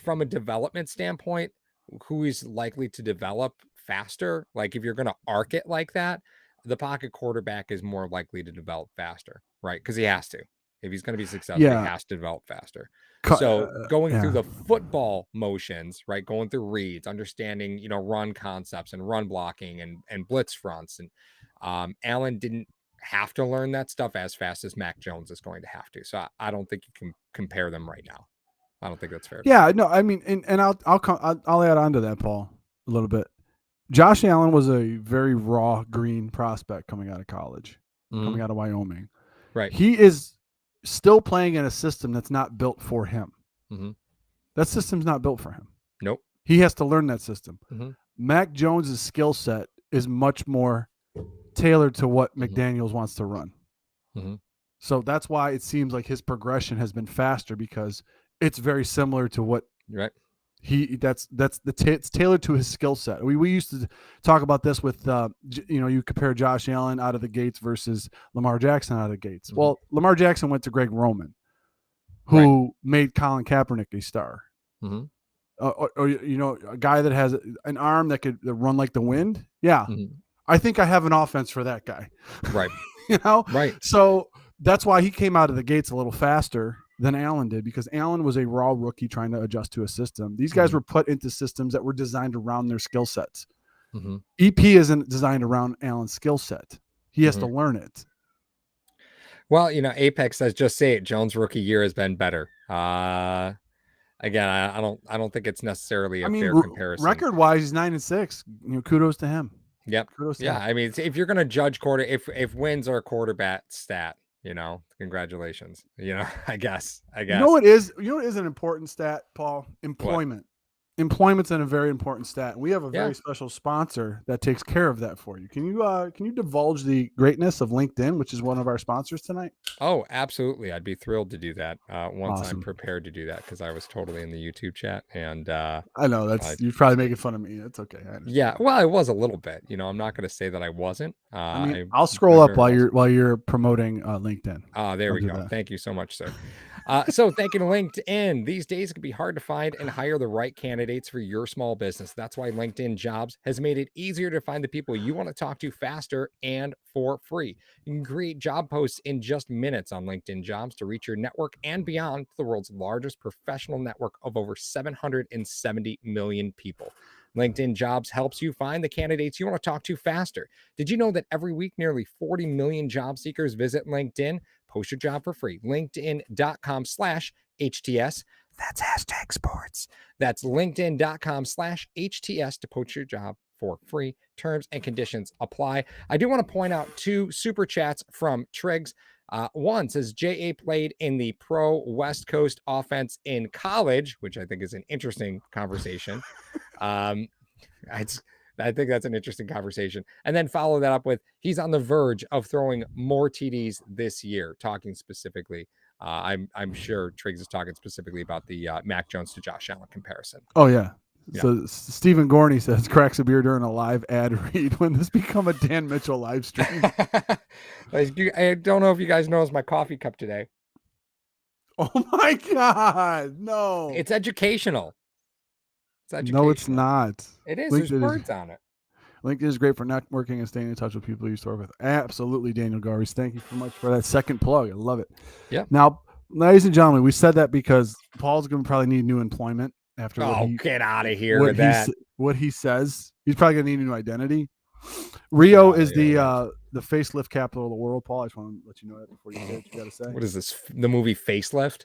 S2: from a development standpoint, who is likely to develop faster. Like, if you're going to arc it like that, the pocket quarterback is more likely to develop faster, right? Because he has to. If he's going to be successful, he has to develop faster. So going through the football motions, right? Going through reads, understanding, run concepts and run blocking and blitz fronts. And Allen didn't have to learn that stuff as fast as Mac Jones is going to have to. So I don't think you can compare them right now. I don't think that's fair.
S1: Yeah, no, I mean, and I'll add on to that, Paul, a little bit. Josh Allen was a very raw green prospect coming out of college, coming out of Wyoming.
S2: Right.
S1: He is still playing in a system that's not built for him. That system's not built for him.
S2: Nope.
S1: He has to learn that system.
S2: Mm-hmm.
S1: Mac Jones's skill set is much more tailored to what McDaniels wants to run.
S2: Mm-hmm.
S1: So that's why it seems like his progression has been faster, because it's very similar to what it's tailored to his skill set. We used to talk about this with you compare Josh Allen out of the gates versus Lamar Jackson out of the gates.
S2: Mm-hmm.
S1: Well, Lamar Jackson went to Greg Roman, who made Colin Kaepernick a star.
S2: Mm-hmm.
S1: Or a guy that has an arm that could run like the wind. Yeah.
S2: Mm-hmm.
S1: I think I have an offense for that guy.
S2: Right.
S1: Right. So that's why he came out of the gates a little faster than Allen did, because Allen was a raw rookie trying to adjust to a system. These guys were put into systems that were designed around their skill sets.
S2: Mm-hmm.
S1: EP isn't designed around Allen's skill set. He has to learn it.
S2: Well, Apex says, just say it. Jones' rookie year has been better. Again, I don't think it's necessarily a fair comparison.
S1: Record wise, he's 9-6. Kudos to him.
S2: Yep.
S1: Kudos to
S2: him.
S1: I
S2: mean, if you're going to judge if wins are a quarterback stat, congratulations. I guess. You know
S1: what is an important stat, Paul? Employment. Employment's a very important stat. We have a very special sponsor that takes care of that for you. Can you divulge the greatness of LinkedIn, which is one of our sponsors tonight?
S2: Oh, absolutely. I'd be thrilled to do that once
S1: Awesome.
S2: I'm prepared to do that, because I was totally in the YouTube chat. And
S1: I know you're probably making fun of me. It's okay.
S2: Yeah, well, I was a little bit. I'm not going to say that I wasn't.
S1: I'll scroll up while you're promoting LinkedIn.
S2: There we go. That. Thank you so much, sir. So thank you to LinkedIn. These days it can be hard to find and hire the right candidates for your small business. That's why LinkedIn Jobs has made it easier to find the people you want to talk to faster and for free. You can create job posts in just minutes on LinkedIn Jobs to reach your network and beyond to the world's largest professional network of over 770 million people. LinkedIn Jobs helps you find the candidates you want to talk to faster. Did you know that every week nearly 40 million job seekers visit LinkedIn? Post your job for free. LinkedIn.com/HTS. That's #sports. That's LinkedIn.com/HTS to post your job for free. Terms and conditions apply. I do want to point out 2 super chats from Triggs. One says J.A. played in the pro West Coast offense in college, which I think is an interesting conversation. I think that's an interesting conversation. And then follow that up with, he's on the verge of throwing more TDs this year, talking specifically. I'm sure Triggs is talking specifically about the Mac Jones to Josh Allen comparison.
S1: Oh, yeah. So Stephen Gorney says, cracks a beer during a live ad read. When this become a Dan Mitchell live stream?
S2: I don't know if you guys noticed my coffee cup today.
S1: Oh, my God. No.
S2: It's educational.
S1: No, it's not.
S2: It is. There's words on it.
S1: LinkedIn is great for networking and staying in touch with people you work with. Absolutely, Daniel Garvis. Thank you so much for that second plug. I love it.
S2: Yeah.
S1: Now, ladies and gentlemen, we said that because Paul's going to probably need new employment after.
S2: Get out of here with that.
S1: What he says. He's probably going to need a new identity. Rio is the facelift capital of the world, Paul. I just want to let you know that before you say what you got to say.
S2: What is this? The movie Facelift?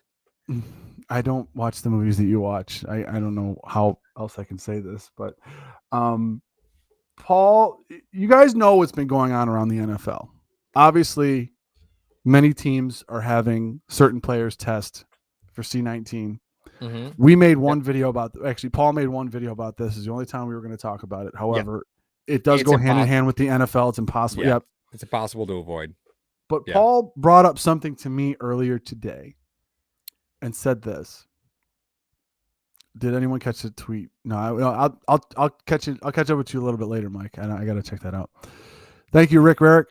S1: I don't watch the movies that you watch. I don't know how else I can say this, but Paul, you guys know what's been going on around the NFL. Obviously, many teams are having certain players test for C19.
S2: Mm-hmm.
S1: We made one video about, actually, Paul made one video about this. Is the only time we were going to talk about it. However, it does go hand in hand with the NFL. It's impossible.
S2: Yep. It's impossible to avoid.
S1: But Paul brought up something to me earlier today and said this. Did anyone catch the tweet? No, I'll catch it. I'll catch up with you a little bit later, Mike. I got to check that out. Thank you, Rick Rarick.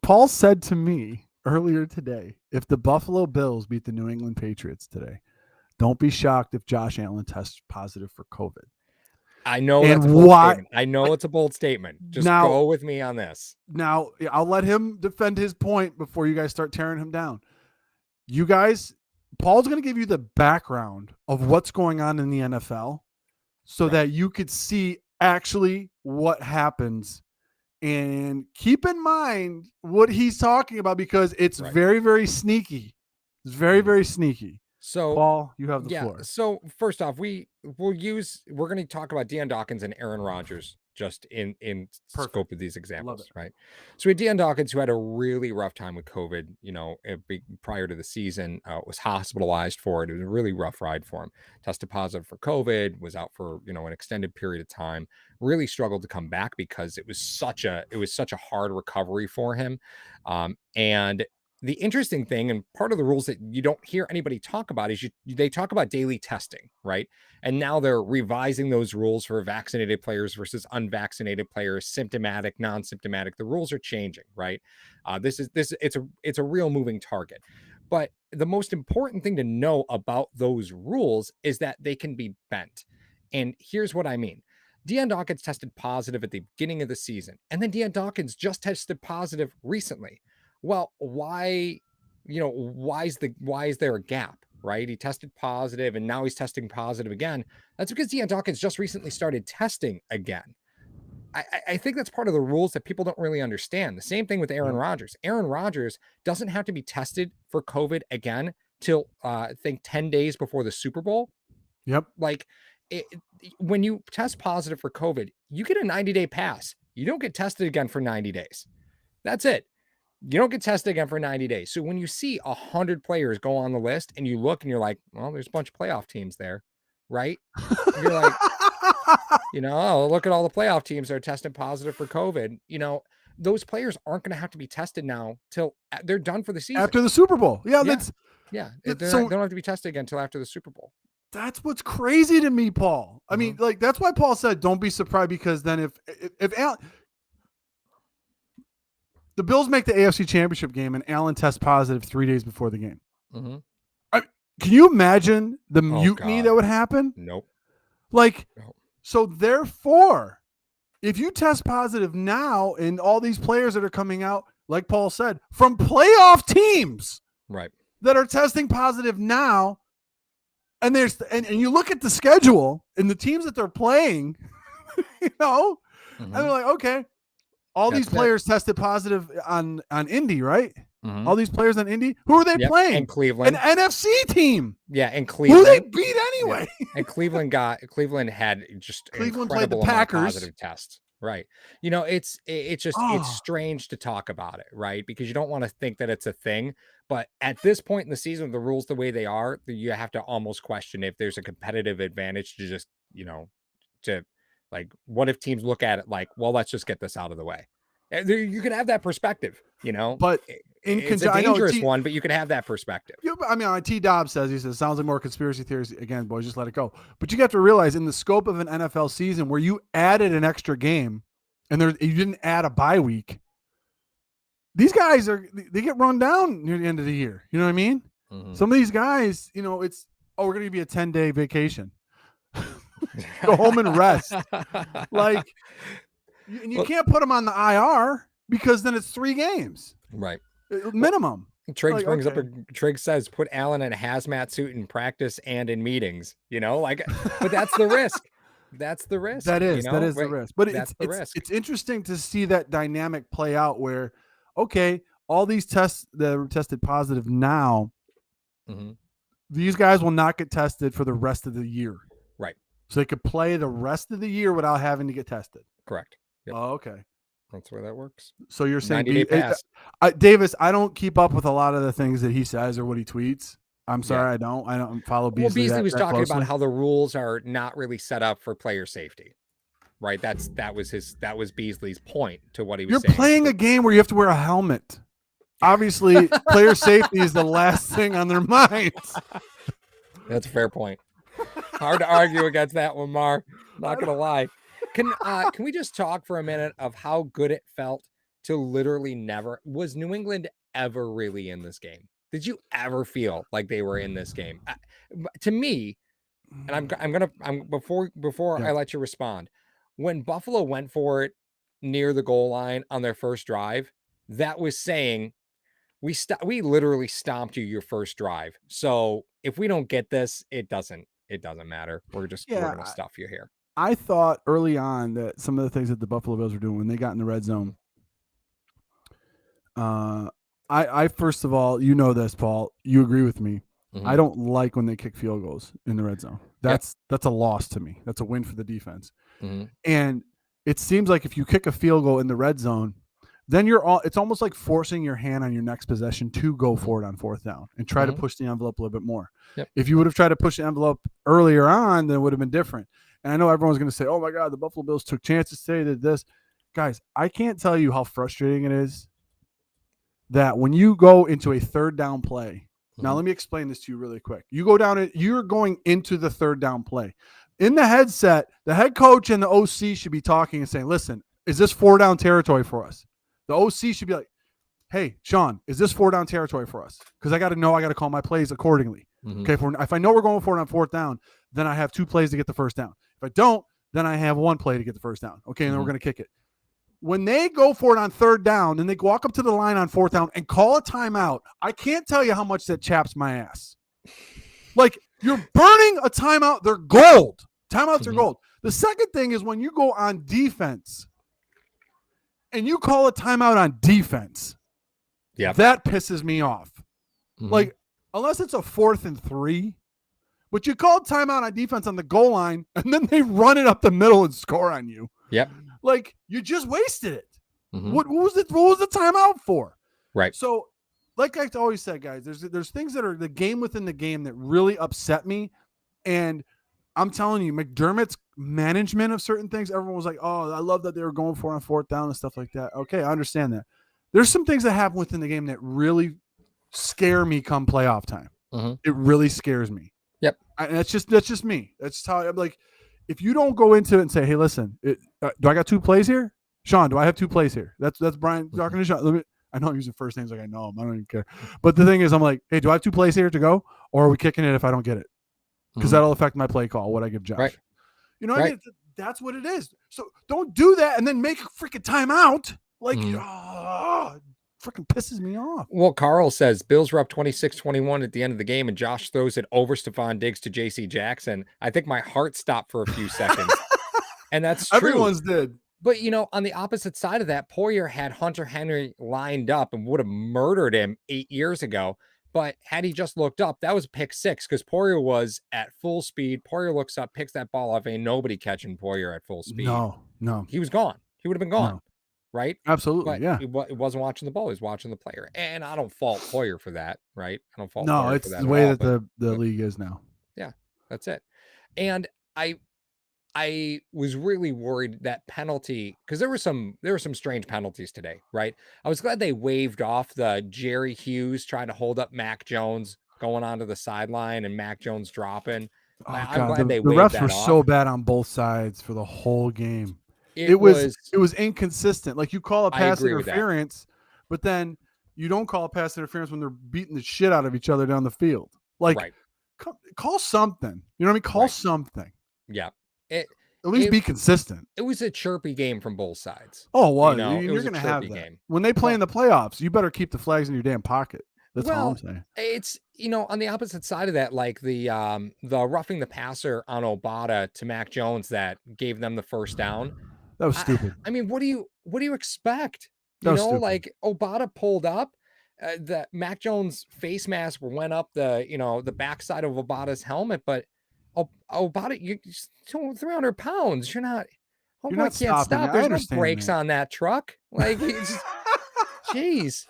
S1: Paul said to me earlier today, if the Buffalo Bills beat the New England Patriots today, don't be shocked if Josh Allen tests positive for COVID.
S2: I know that's a bold statement. I know it's a bold statement. Just go with me on this.
S1: Now, I'll let him defend his point before you guys start tearing him down. You guys, Paul's going to give you the background of what's going on in the NFL so that you could see actually what happens. And keep in mind what he's talking about, because it's very, very sneaky. It's very, very sneaky.
S2: So,
S1: Paul, you have the floor.
S2: So first off, we're going to talk about Deion Dawkins and Aaron Rodgers just in scope of these examples, right? So we had Deion Dawkins, who had a really rough time with COVID, prior to the season, was hospitalized for it. It was a really rough ride for him. Tested positive for COVID, was out for, an extended period of time, really struggled to come back because it was such a hard recovery for him. And the interesting thing, and part of the rules that you don't hear anybody talk about, is they talk about daily testing, right? And now they're revising those rules for vaccinated players versus unvaccinated players, symptomatic, non-symptomatic. The rules are changing, right? It's a real moving target. But the most important thing to know about those rules is that they can be bent. And here's what I mean. Deion Dawkins tested positive at the beginning of the season, and then Deion Dawkins just tested positive recently. Well, why is there a gap, right? He tested positive and now he's testing positive again. That's because Deion Dawkins just recently started testing again. I think that's part of the rules that people don't really understand. The same thing with Aaron Rodgers. Aaron Rodgers doesn't have to be tested for COVID again till I think 10 days before the Super Bowl.
S1: Yep.
S2: Like when you test positive for COVID, you get a 90-day pass. You don't get tested again for 90 days. That's it. You don't get tested again for 90 days. So when you see 100 players go on the list and you look and you're like, well, there's a bunch of playoff teams there, right? You're like, look at all the playoff teams that are testing positive for COVID. Those players aren't going to have to be tested now till they're done for the season.
S1: After the Super Bowl. Yeah.
S2: They don't have to be tested again until after the Super Bowl.
S1: That's what's crazy to me, Paul. I mean, that's why Paul said, don't be surprised, because then if Allen, the Bills make the AFC Championship game and Allen tests positive 3 days before the game.
S2: Mm-hmm.
S1: Can you imagine the mutiny that would happen?
S2: Nope.
S1: So therefore, if you test positive now and all these players that are coming out, like Paul said, from playoff teams,
S2: right, that
S1: are testing positive now, and and you look at the schedule and the teams that they're playing, and they're like, okay, all these players tested positive on Indy, right? Mm-hmm. All these players on Indy. Who are they playing?
S2: And Cleveland.
S1: An NFC team.
S2: Yeah, and Cleveland.
S1: Who they beat anyway.
S2: Yeah. And Cleveland had just
S1: Cleveland played the Packers.
S2: Positive tests. Right. It's strange to talk about it, right? Because you don't want to think that it's a thing. But at this point in the season, the rules the way they are, you have to almost question if there's a competitive advantage to just, what if teams look at it like, well, let's just get this out of the way. You could have that perspective,
S1: But
S2: it's a dangerous one, but you can have that perspective.
S1: Yeah, I mean, T. Dobbs says, sounds like more conspiracy theories. Again, boys, just let it go. But you have to realize, in the scope of an NFL season where you added an extra game and you didn't add a bye week, these guys they get run down near the end of the year. You know what I mean? Mm-hmm. Some of these guys, we're going to give you a 10-day vacation. Go home and rest. You can't put them on the IR because then it's 3 games.
S2: Right.
S1: Minimum.
S2: Triggs says, put Allen in a hazmat suit in practice and in meetings, but that's the risk. That's the risk.
S1: That is the risk. But it's interesting to see that dynamic play out where, okay, all these tests that are tested positive now, these guys will not get tested for the rest of the year.
S2: Right.
S1: So they could play the rest of the year without having to get tested.
S2: Correct. Yep.
S1: Oh, okay.
S2: That's where that works.
S1: So you're saying,
S2: 90-day pass.
S1: Davis, I don't keep up with a lot of the things that he says or what he tweets. I'm sorry, I don't follow Beasley.
S2: Well, Beasley was talking about how the rules are not really set up for player safety, right? That was Beasley's point to what he was saying.
S1: You're playing a game where you have to wear a helmet. Obviously, player safety is the last thing on their minds.
S2: That's a fair point. Hard to argue against that one, Mar. Not gonna lie. Can we just talk for a minute of how good it felt to literally never was New England ever really in this game? Did you ever feel like they were in this game? To me, and before I let you respond, when Buffalo went for it near the goal line on their first drive, that was saying we literally stomped you your first drive. So if we don't get this, it doesn't matter. We're gonna stuff you here.
S1: I thought early on that some of the things that the Buffalo Bills were doing when they got in the red zone. I first of all, this, Paul, you agree with me. Mm-hmm. I don't like when they kick field goals in the red zone. That's a loss to me. That's a win for the defense. Mm-hmm. And it seems like if you kick a field goal in the red zone, then it's almost like forcing your hand on your next possession to go for it on fourth down and try to push the envelope a little bit more.
S2: Yep.
S1: If you would have tried to push the envelope earlier on, then it would have been different. And I know everyone's going to say, oh my God, the Buffalo Bills took chances today, did this. Guys, I can't tell you how frustrating it is that when you go into a third down play, now let me explain this to you really quick. You're going into the third down play. In the headset, the head coach and the OC should be talking and saying, listen, is this 4 down territory for us? The OC should be like, hey, Sean, is this 4 down territory for us? Because I got to call my plays accordingly. Okay, if I know we're going for it on fourth down, then I have 2 plays to get the first down. If I don't, then I have 1 play to get the first down. Okay, and then we're going to kick it. When they go for it on third down and they walk up to the line on fourth down and call a timeout, I can't tell you how much that chaps my ass. Like, you're burning a timeout. They're gold. Timeouts are gold. The second thing is when you go on defense and you call a timeout on defense, that pisses me off. Like, unless it's a 4th and 3, but you call timeout on defense on the goal line and then they run it up the middle and score on you.
S2: Yep.
S1: Like, you just wasted it. What was the timeout for?
S2: Right.
S1: So, like I always said, guys, there's things that are the game within the game that really upset me. And I'm telling you, McDermott's management of certain things, everyone was like, oh, I love that they were going for it on fourth down and stuff like that. Okay, I understand that. There's some things that happen within the game that really scare me come playoff time. It really scares me.
S2: Yep.
S1: And that's just me. That's how I'm like, if you don't go into it and say, hey, listen, do I got 2 plays here? Sean, do I have 2 plays here? That's Brian talking to Sean. I know I'm using first names like I know him. I don't even care. But the thing is, I'm like, hey, do I have 2 plays here to go? Or are we kicking it if I don't get it? Because that'll affect my play call, what I give Josh.
S2: Right.
S1: You know what I mean? That's what it is. So don't do that and then make a freaking timeout. Like, freaking pisses me off.
S2: Well, Carl says Bills were up 26-21 at the end of the game, and Josh throws it over Stephon Diggs to J.C. Jackson. I think my heart stopped for a few seconds. And that's true.
S1: Everyone's did.
S2: But, on the opposite side of that, Poyer had Hunter Henry lined up and would have murdered him 8 years ago. But had he just looked up, that was pick 6 because Poyer was at full speed. Poyer looks up, picks that ball off. Ain't nobody catching Poyer at full speed.
S1: No.
S2: He was gone. He would have been gone. No. Right?
S1: Absolutely,
S2: but he wasn't watching the ball. He was watching the player. And I don't fault Poyer for that, right? I don't fault Poyer
S1: it's
S2: for that
S1: the way that the league is now.
S2: Yeah, that's it. And I was really worried that penalty, because there were some strange penalties today, right? I was glad they waved off the Jerry Hughes trying to hold up Mac Jones going onto the sideline and Mac Jones dropping. I'm glad
S1: the refs were so bad on both sides for the whole game. It was inconsistent. Like, you call a pass interference, but then you don't call a pass interference when they're beating the shit out of each other down the field. Like, call something. You know what I mean? Call something.
S2: Yeah.
S1: At least be consistent.
S2: It was a chirpy game from both sides.
S1: Oh, well, you're going to have that. Game. When they play in the playoffs, you better keep the flags in your damn pocket. That's all I'm saying.
S2: It's, on the opposite side of that, like the roughing the passer on Obata to Mac Jones that gave them the first down.
S1: That was stupid.
S2: I mean, what do you expect? Like, Obata pulled up, the Mac Jones face mask went up the backside of Obata's helmet, but Obata, you're 300 pounds. You're not can't stop. There's no brakes on that truck. Like, jeez.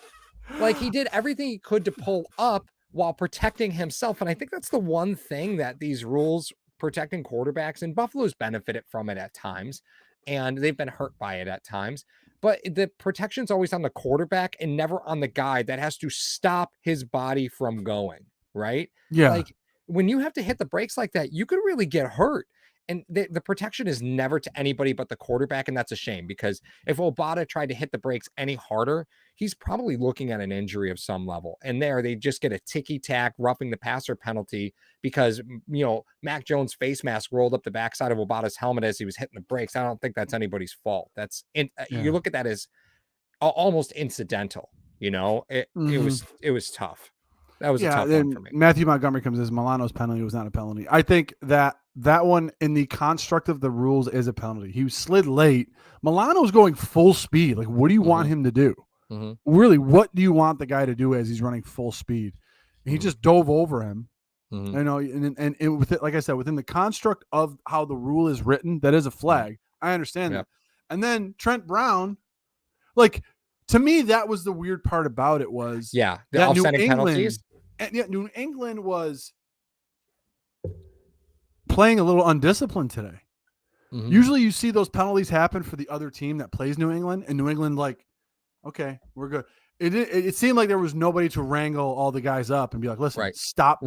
S2: Like, he did everything he could to pull up while protecting himself. And I think that's the one thing that these rules protecting quarterbacks, and Buffalo's benefited from it at times, and they've been hurt by it at times. But the protection's always on the quarterback and never on the guy that has to stop his body from going, right?
S1: Yeah.
S2: Like, when you have to hit the brakes like that, you could really get hurt. And the protection is never to anybody but the quarterback. And that's a shame, because if Obata tried to hit the brakes any harder, he's probably looking at an injury of some level. And there they just get a ticky-tack roughing the passer penalty because, Mac Jones' face mask rolled up the backside of Obata's helmet as he was hitting the brakes. I don't think that's anybody's fault. You look at that as almost incidental. It was tough. That was a tough one for me.
S1: Matthew Montgomery comes as Milano's penalty was not a penalty. I think that one in the construct of the rules is a penalty. He slid late. Milano's going full speed. Like, what do you want him to do? Really, what do you want the guy to do as he's running full speed? And he just dove over him. And with it, like I said, within the construct of how the rule is written, that is a flag. I understand that. And then Trent Brown, like, to me, that was the weird part about it was
S2: the
S1: that
S2: offsetting penalties.
S1: New England was playing a little undisciplined today. Mm-hmm. Usually you see those penalties happen for the other team that plays New England, and New England like, okay, we're good. It seemed like there was nobody to wrangle all the guys up and be like, listen, stop.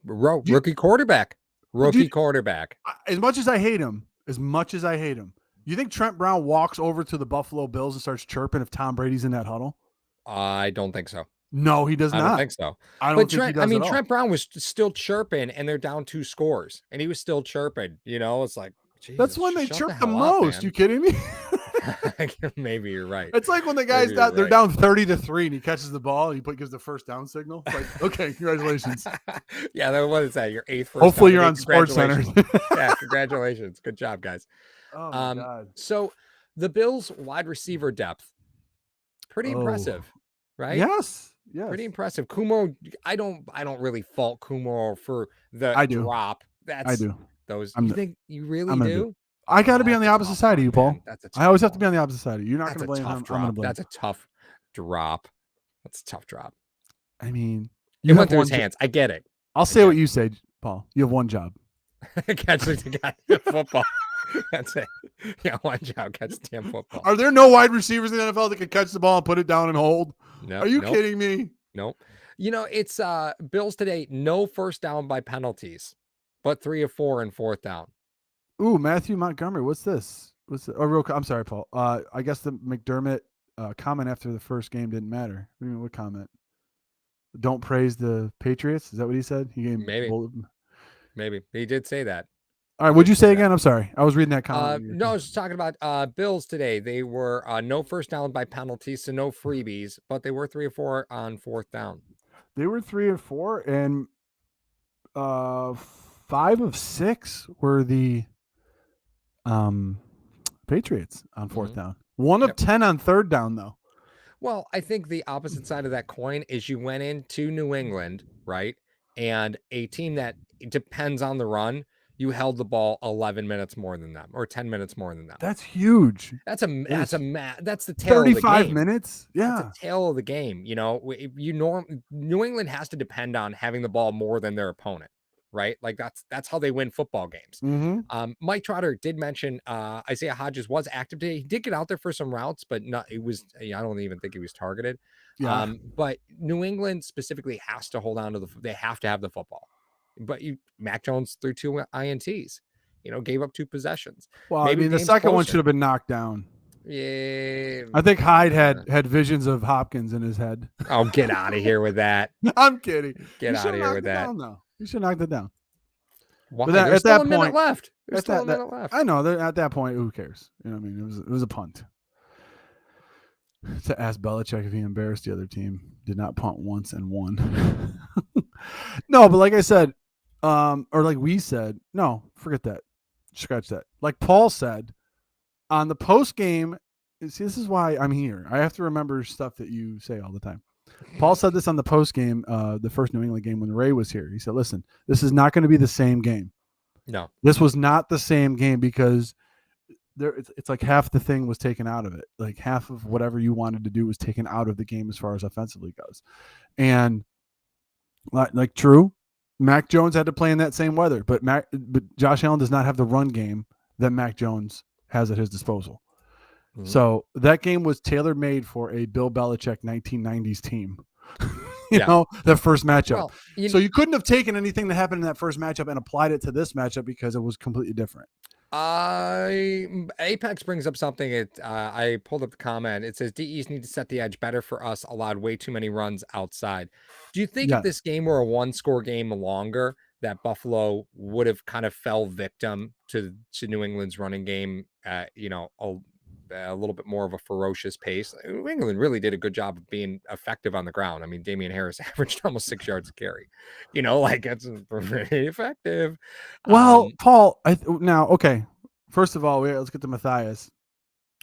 S2: Rookie quarterback.
S1: As much as I hate him, you think Trent Brown walks over to the Buffalo Bills and starts chirping if Tom Brady's in that huddle?
S2: I don't think so.
S1: No, he does not.
S2: I don't think so. Trent Brown was still chirping, and they're down 2 scores, and he was still chirping. It's like, Jesus,
S1: that's when they chirp the most. You kidding me?
S2: Maybe you're right.
S1: It's like when the guys they're down 30-3 and he catches the ball and he gives the first down signal. It's like, okay, congratulations.
S2: What is that? Your 8th first
S1: Hopefully you're on Sports Center.
S2: Yeah, congratulations. Good job, guys.
S1: Oh my God.
S2: So the Bills wide receiver depth, pretty impressive, right?
S1: Yes.
S2: Pretty impressive. Kumo, I don't really fault Kumo for the drop.
S1: I do.
S2: You think you really do?
S1: I got to be on the opposite side of you, Paul. I always have to be on the opposite side of you. You're not going to blame him. I'm going to blame.
S2: That's a tough drop.
S1: I mean,
S2: you went through his hands. I get it.
S1: I'll say what you say, Paul. You have one job.
S2: Catch the guy football. That's it. Yeah, one job. Catch the damn football.
S1: Are there no wide receivers in the NFL that can catch the ball and put it down and hold?
S2: No.
S1: Are you kidding me?
S2: Nope. It's Bills today. No first down by penalties, but 3 of 4 in 4th down.
S1: Ooh, Matthew Montgomery. What's this? I'm sorry, Paul. I guess the McDermott comment after the first game didn't matter. What comment? Don't praise the Patriots. Is that what he said? He gave
S2: Maybe he did say that.
S1: All right, what'd you say again? I'm sorry. I was reading that comment.
S2: No, I was just talking about Bills today. They were no first down by penalties, so no freebies, but they were 3 of 4 on 4th down.
S1: They were 3 of 4, and 5 of 6 were the Patriots on 4th down. 1 of 10 on 3rd down, though.
S2: Well, I think the opposite side of that coin is you went into New England, right? And a team that depends on the run, you held the ball 11 minutes more than them or 10 minutes more than them.
S1: That's huge.
S2: That's the tail of the game.
S1: 35 minutes? Yeah.
S2: That's the tail of the game. New England has to depend on having the ball more than their opponent. Right? Like that's how they win football games.
S1: Mm-hmm.
S2: Mike Trotter did mention Isaiah Hodges was active today. He did get out there for some routes, but I don't even think he was targeted.
S1: Yeah.
S2: But New England specifically has to hold on to they have to have the football. But Mac Jones threw 2 INTs, gave up 2 possessions.
S1: Well, maybe the second one should have been knocked down.
S2: Yeah.
S1: I think Hyde had visions of Hopkins in his head.
S2: Oh, get out of here with that.
S1: I'm kidding.
S2: Get out of here with that.
S1: You should knock that down.
S2: Why? There's still a minute left.
S1: I know. At that point, who cares? You know what I mean? It was a punt. To ask Belichick if he embarrassed the other team, did not punt once and won. No, but like I said, or like we said, no, forget that. Scratch that. Like Paul said on the post game. See, this is why I'm here. I have to remember stuff that you say all the time. Paul said this on the post game, the first New England game when Ray was here. He said, listen, this is not going to be the same game.
S2: No.
S1: This was not the same game because it's like half the thing was taken out of it. Like half of whatever you wanted to do was taken out of the game as far as offensively goes. And like true, Mac Jones had to play in that same weather, but Josh Allen does not have the run game that Mac Jones has at his disposal. Mm-hmm. So that game was tailor-made for a Bill Belichick 1990s team. you know, the first matchup. Well, so you couldn't have taken anything that happened in that first matchup and applied it to this matchup because it was completely different.
S2: Apex brings up something. I pulled up the comment. It says DEs need to set the edge better for us. Allowed way too many runs outside. Do you think if this game were a 1-score game longer, that Buffalo would have kind of fell victim to New England's running game? A little bit more of a ferocious pace. New England really did a good job of being effective on the ground. I mean, Damian Harris averaged almost 6 yards a carry. It's pretty effective.
S1: Well, Paul, okay. First of all, let's get to Matthias.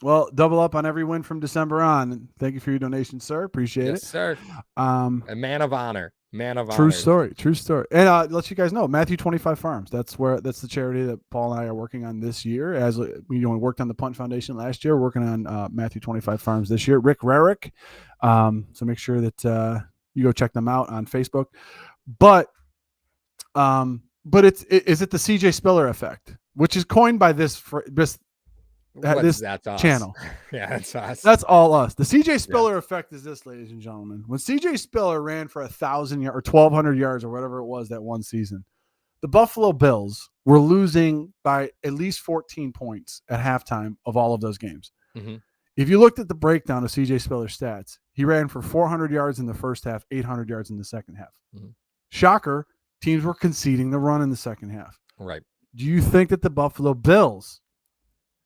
S1: Well, double up on every win from December on. Thank you for your donation, sir. Appreciate it.
S2: Yes, sir. A man of honor. Man of
S1: True
S2: honor.
S1: story. True story. And let you guys know, Matthew 25 Farms. That's the charity that Paul and I are working on this year. As we worked on the Punt Foundation last year, working on Matthew 25 Farms this year. Rick Rarick. So make sure that you go check them out on Facebook. But is it the CJ Spiller effect, which is coined by this channel?
S2: Yeah, that's us.
S1: That's all us. The CJ Spiller effect is this, ladies and gentlemen. When CJ Spiller ran for 1,000 yards or 1,200 yards or whatever it was that one season, the Buffalo Bills were losing by at least 14 points at halftime of all of those games.
S2: Mm-hmm.
S1: If you looked at the breakdown of CJ Spiller's stats, he ran for 400 yards in the first half, 800 yards in the second half.
S2: Mm-hmm.
S1: Shocker, teams were conceding the run in the second half.
S2: Right.
S1: Do you think that the Buffalo Bills,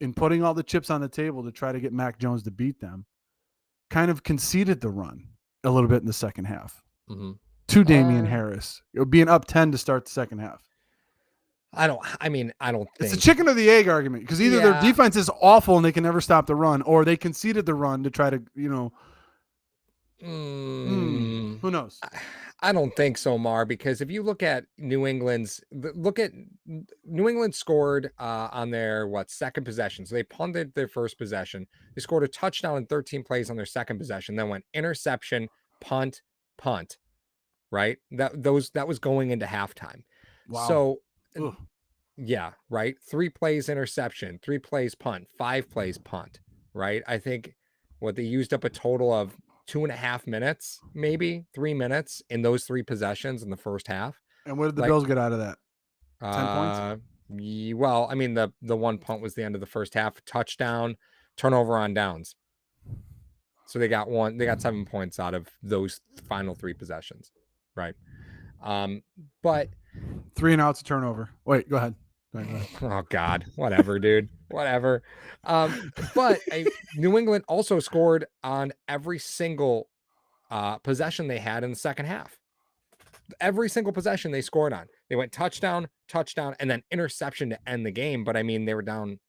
S1: in putting all the chips on the table to try to get Mac Jones to beat them, kind of conceded the run a little bit in the second half to Damian Harris, being up 10 to start the second half?
S2: I don't think
S1: it's a chicken or the egg argument, because either their defense is awful and they can never stop the run, or they conceded the run to try to, who knows?
S2: I don't think so, Mar, because if you look at New England scored on their second possession. So they punted their first possession. They scored a touchdown in 13 plays on their second possession, then went interception, punt, right? That was going into halftime.
S1: Wow.
S2: So yeah, right. 3 plays interception, 3 plays punt, 5 plays punt, right? I think they used up a total of 2.5 minutes, maybe 3 minutes in those 3 possessions in the first half.
S1: And what did the Bills get out of that? 10 points?
S2: Well, I mean, the one punt was the end of the first half, touchdown, turnover on downs. So they got 7 points out of those final 3 possessions, right? But
S1: 3 and outs, a turnover. Wait, go ahead.
S2: Oh God, whatever, dude, whatever. But New England also scored on every single possession they had in the second half. Every single possession they scored on, they went touchdown, and then interception to end the game. But I mean, they were down.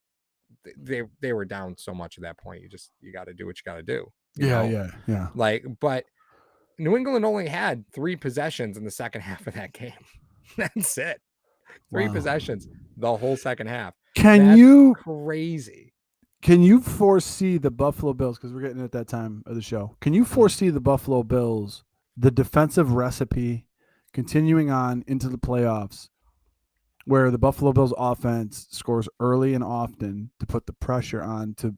S2: They were down so much at that point. You got to do what you got to do.
S1: Yeah.
S2: But New England only had 3 possessions in the second half of that game. That's it. 3 possessions the whole second half. Crazy.
S1: Can you foresee the Buffalo Bills, because we're getting at that time of the show, can you foresee the Buffalo Bills, the defensive recipe continuing on into the playoffs, where the Buffalo Bills offense scores early and often to put the pressure on, to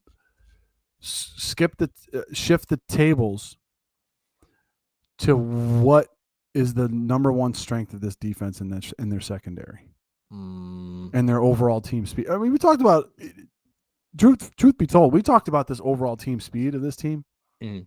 S1: shift the tables to what is the number one strength of this defense in their secondary and their overall team speed? I mean, we talked about, truth be told, we talked about this overall team speed of this team in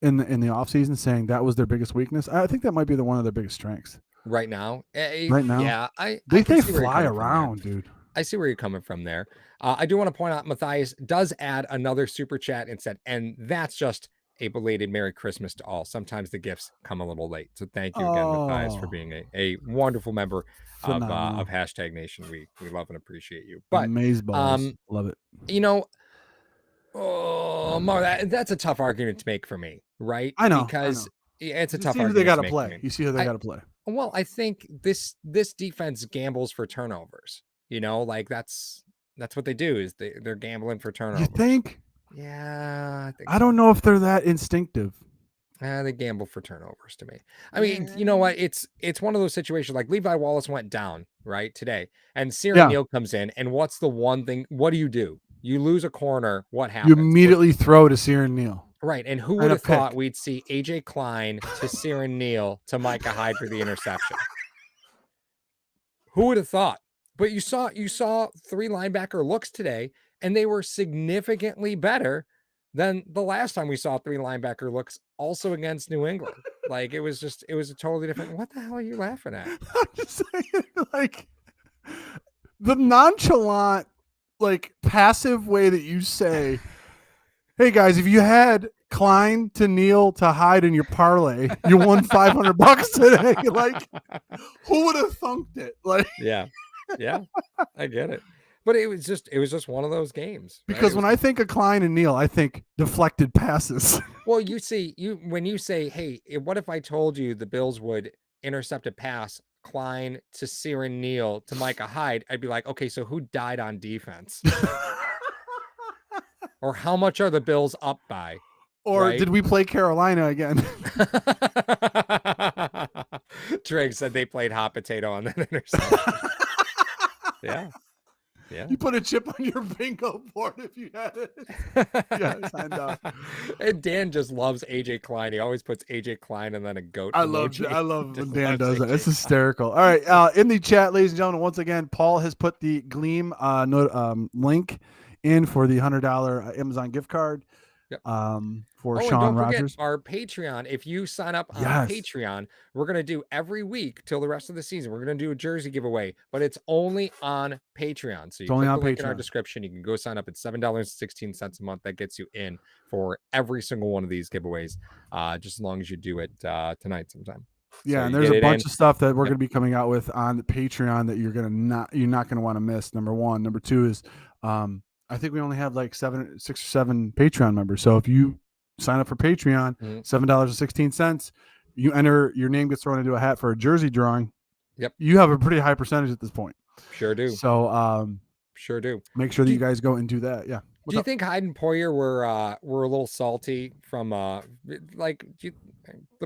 S1: the offseason, saying that was their biggest weakness. I think that might be one of their biggest strengths
S2: right now.
S1: Yeah, they fly around, dude.
S2: I see where you're coming from there. I do want to point out, Matthias does add another super chat and said, and that's just a belated Merry Christmas to all. Sometimes the gifts come a little late. So thank you again, Matthias, for being a wonderful member of Hashtag Nation. We love and appreciate you. But
S1: Amazeballs. Love it.
S2: Mar, that's a tough argument to make for me, right?
S1: I know.
S2: Because it's a tough
S1: argument.
S2: They
S1: gotta play. You see who they got to play.
S2: Well, I think this defense gambles for turnovers. That's what they do, is they're gambling for turnovers.
S1: You think?
S2: Yeah,
S1: I don't know if they're that instinctive.
S2: They gamble for turnovers to me. I mean, you know what? It's one of those situations, like Levi Wallace went down right today, and Cyril Neal comes in, and what's the one thing? What do? You lose a corner. What happens?
S1: You immediately throw to Cyril Neal.
S2: Right, and who would have thought we'd see AJ Klein to Cyril Neal to Micah Hyde for the interception? Who would have thought? But you saw 3 linebacker looks today, and they were significantly better than the last time we saw 3 linebacker looks, also against New England. Like, it was a totally different. What the hell are you laughing at?
S1: I'm just saying, like, the nonchalant, like, passive way that you say, hey guys, if you had Klein to Neal to Hyde in your parlay, you won $500 today. Like, who would have thunked it? Like,
S2: yeah, I get it. But it was just one of those games. Right?
S1: Because when I think of Klein and Neal, I think deflected passes.
S2: Well, when you say, hey, what if I told you the Bills would intercept a pass, Klein to Ciaran Neal to Micah Hyde, I'd be like, okay, so who died on defense? Or how much are the Bills up by?
S1: Or did we play Carolina again?
S2: Drake said they played hot potato on that interception. Yeah.
S1: You put a chip on your bingo board if you had it. Yes, I know.
S2: And Dan just loves AJ Klein. He always puts AJ Klein and then a goat.
S1: I love when Dan does that. It's hysterical. All right, in the chat, ladies and gentlemen, once again, Paul has put the Gleam link in for the $100 Amazon gift card.
S2: Yep.
S1: For Sean Rogers.
S2: Our Patreon. If you sign up on Patreon, we're going to do every week till the rest of the season. We're going to do a jersey giveaway, but it's only on Patreon. So you click the link in our description. You can go sign up at $7.16 a month. That gets you in for every single one of these giveaways, just as long as you do it tonight sometime.
S1: Yeah, and there's a bunch of stuff that we're going to be coming out with on the Patreon that you're not going to want to miss. Number one. Number two is I think we only have like 6 or 7 Patreon members. So if you sign up for Patreon, $7.16, you enter, your name gets thrown into a hat for a jersey drawing.
S2: Yep.
S1: You have a pretty high percentage at this point.
S2: Sure do.
S1: So
S2: sure do.
S1: Make sure that you guys go and do that. Yeah.
S2: Do you think Hyde and Poyer were a little salty from the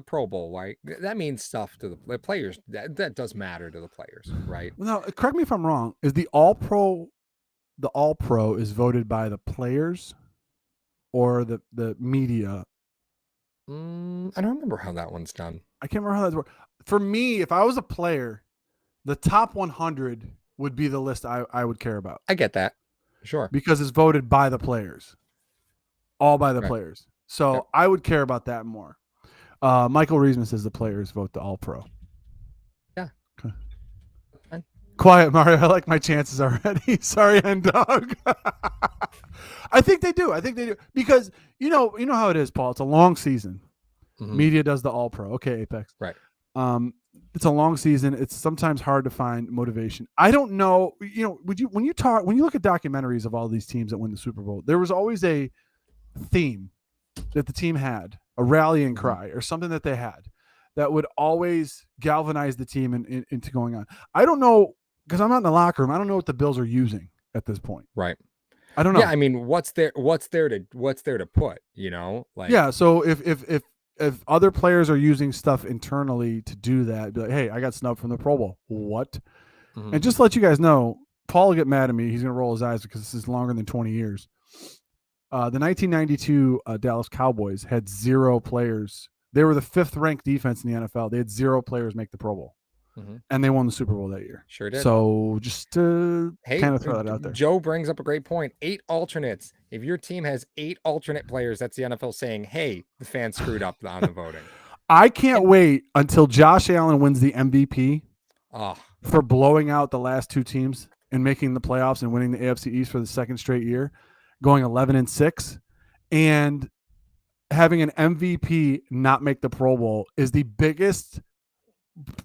S2: Pro Bowl? Like that means stuff to the players. That does matter to the players, right?
S1: Well, now, correct me if I'm wrong. Is the All-Pro is voted by the players or the media?
S2: I don't remember how that one's done.
S1: I can't remember how that's works. For me, if I was a player, the top 100 would be the list I would care about.
S2: I get that. Sure.
S1: Because it's voted by the players. All by the players. So I would care about that more. Michael Reisman says the players vote the All-Pro.
S2: Yeah.
S1: Okay. Quiet, Mario. I like my chances already. Sorry, Hen Dog. I think they do. Because you know how it is, Paul. It's a long season. Mm-hmm. Media does the All-Pro. Okay, Apex.
S2: Right.
S1: It's a long season. It's sometimes hard to find motivation. I don't know. When you look at documentaries of all these teams that win the Super Bowl, there was always a theme that the team had, a rallying cry or something that they had that would always galvanize the team into going on. I don't know, because I'm not in the locker room. I don't know what the Bills are using at this point.
S2: Right.
S1: I don't know.
S2: Yeah, I mean, what's there to put, like.
S1: Yeah, so if other players are using stuff internally to do that, be like, hey, I got snubbed from the Pro Bowl. What? Mm-hmm. And just to let you guys know, Paul will get mad at me. He's going to roll his eyes because this is longer than 20 years. The 1992 Dallas Cowboys had 0 players. They were the 5th ranked defense in the NFL. They had 0 players make the Pro Bowl. Mm-hmm. And they won the Super Bowl that year.
S2: Sure did.
S1: So just to kind of throw that out there.
S2: Joe brings up a great point. 8 alternates. If your team has 8 alternate players, that's the NFL saying, hey, the fans screwed up on the voting.
S1: I can't wait until Josh Allen wins the MVP for blowing out the last 2 teams and making the playoffs and winning the AFC East for the 2nd straight year, going 11-6, and having an MVP not make the Pro Bowl is the biggest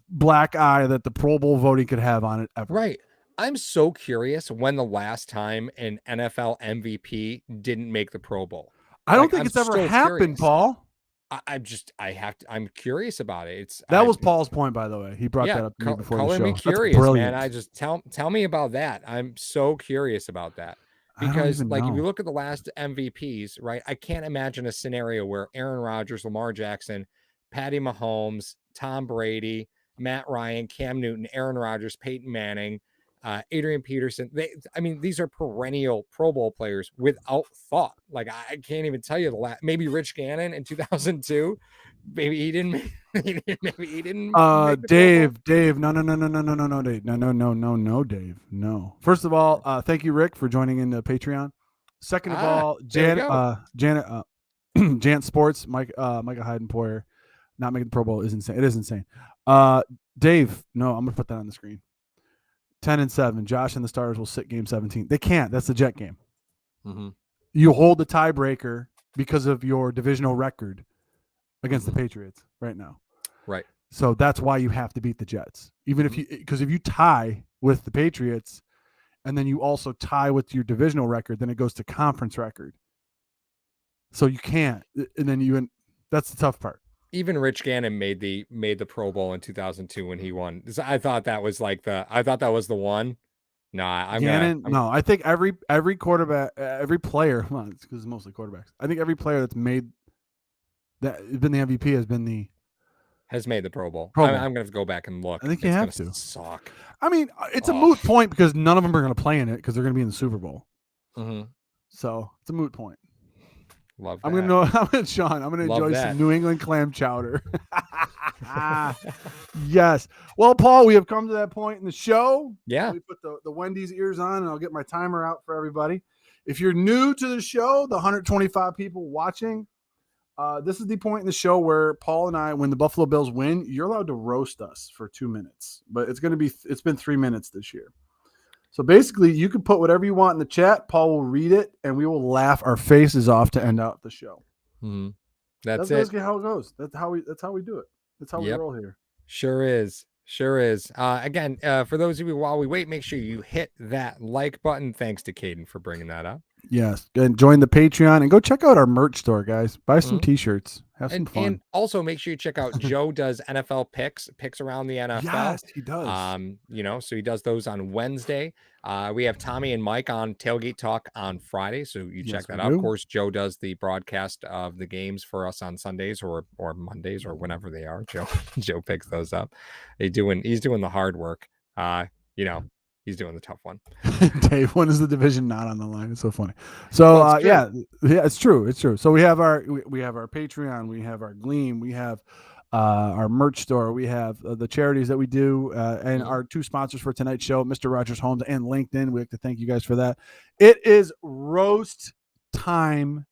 S1: black eye that the Pro Bowl voting could have on it ever.
S2: Right. I'm so curious when the last time an NFL MVP didn't make the Pro Bowl.
S1: I don't think it's ever happened, Paul.
S2: I'm curious about it.
S1: That was Paul's point, by the way. He brought that up to me before the show.
S2: Color me curious, man. I just tell me about that. I'm so curious about that. Because if you look at the last MVPs, right? I can't imagine a scenario where Aaron Rodgers, Lamar Jackson, Patty Mahomes, Tom Brady, Matt Ryan, Cam Newton, Aaron Rodgers, Peyton Manning, Adrian Peterson. These are perennial Pro Bowl players without thought. Like, I can't even tell you the last. Maybe Rich Gannon in 2002. Maybe he didn't. Maybe he didn't.
S1: Dave. No, Dave. No, Dave. No. First of all, thank you, Rick, for joining in the Patreon. Second of all, Janet Sports, Micah Hyde and Poyer not making the Pro Bowl is insane. It is insane. Dave, no, I'm gonna put that on the screen. 10-7. Josh and the Stars will sit game 17. They can't. That's the Jet game. Mm-hmm. You hold the tiebreaker because of your divisional record against the Patriots right now.
S2: Right.
S1: So that's why you have to beat the Jets. Even if you tie with the Patriots and then you also tie with your divisional record, then it goes to conference record. So you can't, and then that's the tough part.
S2: Even Rich Gannon made the Pro Bowl in 2002 when he won. I thought that was the one. No,
S1: I think every quarterback, every player, well, it's because it's mostly quarterbacks. I think every player that's been the MVP has made the
S2: Pro Bowl.
S1: I'm
S2: going to have to go back and look.
S1: I think you have to.
S2: Suck.
S1: I mean, it's a moot point because none of them are going to play in it because they're going to be in the Super Bowl.
S2: Mm-hmm.
S1: So it's a moot point.
S2: Love that.
S1: I'm gonna enjoy some New England clam chowder. Yes. Well, Paul, we have come to that point in the show.
S2: Yeah.
S1: We put the Wendy's ears on, and I'll get my timer out for everybody. If you're new to the show, the 125 people watching, this is the point in the show where Paul and I, when the Buffalo Bills win, you're allowed to roast us for 2 minutes, but it's been 3 minutes this year. So basically, you can put whatever you want in the chat. Paul will read it, and we will laugh our faces off to end out the show.
S2: Mm-hmm.
S1: That's basically how it goes. That's how we do it. That's how we roll here.
S2: Sure is. Again, for those of you while we wait, make sure you hit that like button. Thanks to Caden for bringing that up.
S1: Yes, and join the Patreon and go check out our merch store, guys. Buy some T-shirts. Have some fun.
S2: And also make sure you check out Joe does NFL picks around the NFL.
S1: Yes, he does.
S2: So he does those on Wednesday. We have Tommy and Mike on Tailgate Talk on Friday, so you check that out. Of course, Joe does the broadcast of the games for us on Sundays or Mondays or whenever they are. Joe picks those up. He's doing the hard work. He's doing the tough one.
S1: Dave, when is the division not on the line? It's so funny. So yeah, it's true. So we have our Patreon, we have our Gleam, we have our merch store, we have the charities that we do, and our 2 sponsors for tonight's show, Mr. Rogers Homes and LinkedIn. We have to thank you guys for that. It is roast time.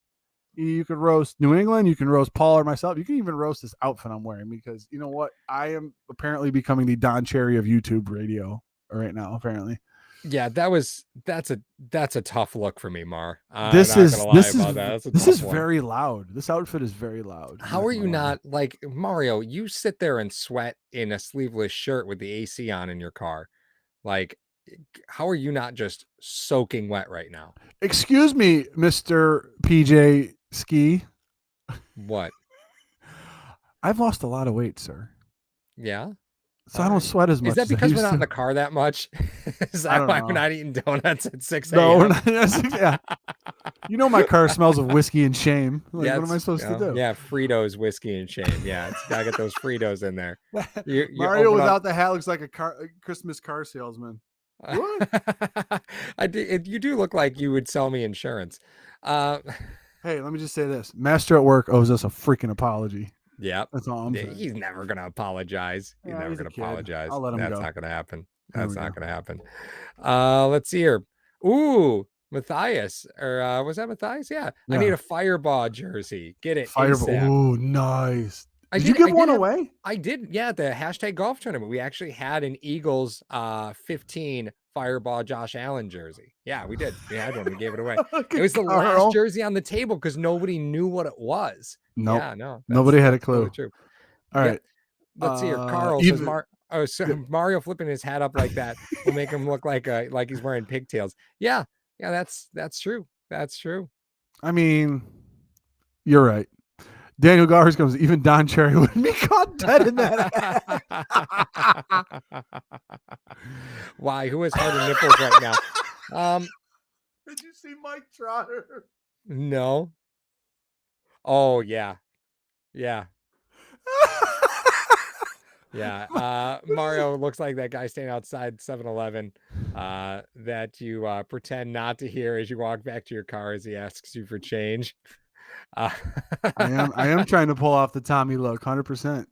S1: You can roast New England, you can roast Paul or myself. You can even roast this outfit I'm wearing because you know what? I am apparently becoming the Don Cherry of YouTube radio right now, apparently.
S2: Yeah, that's a tough look for me, Mar.
S1: This is very loud. This outfit is very loud.
S2: How are you not like Mario? You sit there and sweat in a sleeveless shirt with the AC on in your car. Like, how are you not just soaking wet right now?
S1: Excuse me, Mr. PJ Ski.
S2: What?
S1: I've lost a lot of weight, sir.
S2: Yeah.
S1: So I don't sweat as much.
S2: Is that because we're not in the car that much? Is that why we're not eating donuts at 6 a.m.?
S1: No, we're not. Yeah. You know my car smells of whiskey and shame. Like, what am I supposed to do?
S2: Yeah, Fritos, whiskey and shame. Yeah, it's gotta get those Fritos in there.
S1: Mario without the hat looks like a Christmas car salesman. What?
S2: You do look like you would sell me insurance.
S1: Hey, let me just say this. Master at Work owes us a freaking apology.
S2: Yeah,
S1: that's all I'm saying.
S2: He's never gonna apologize. He's never gonna apologize.
S1: I'll let him go.
S2: That's not gonna happen. That's not gonna happen. Let's see here. Ooh, Matthias, or was that Matthias? Yeah. I need a Fireball jersey. Get it.
S1: Fireball. Ooh, nice. Did you give one away?
S2: I did. Yeah, the hashtag golf tournament. We actually had an Eagles 15 Fireball Josh Allen jersey. Yeah, we did. We had one. We gave it away. It was the last jersey on the table because nobody knew what it was.
S1: Nope.
S2: Yeah, no.
S1: Nobody had a clue.
S2: Totally true.
S1: All right.
S2: Let's see here. Carl says Mario flipping his hat up like that will make him look like he's wearing pigtails. Yeah, that's true. That's true.
S1: I mean, you're right. Daniel Gowers comes. Even Don Cherry wouldn't be caught dead in that.
S2: Why? Who has harder nipples right now?
S1: Did you see Mike Trotter?
S2: No. Oh yeah. Yeah. Mario looks like that guy standing outside 7-Eleven that you pretend not to hear as you walk back to your car as he asks you for change.
S1: I am trying to pull off the Tommy look 100%.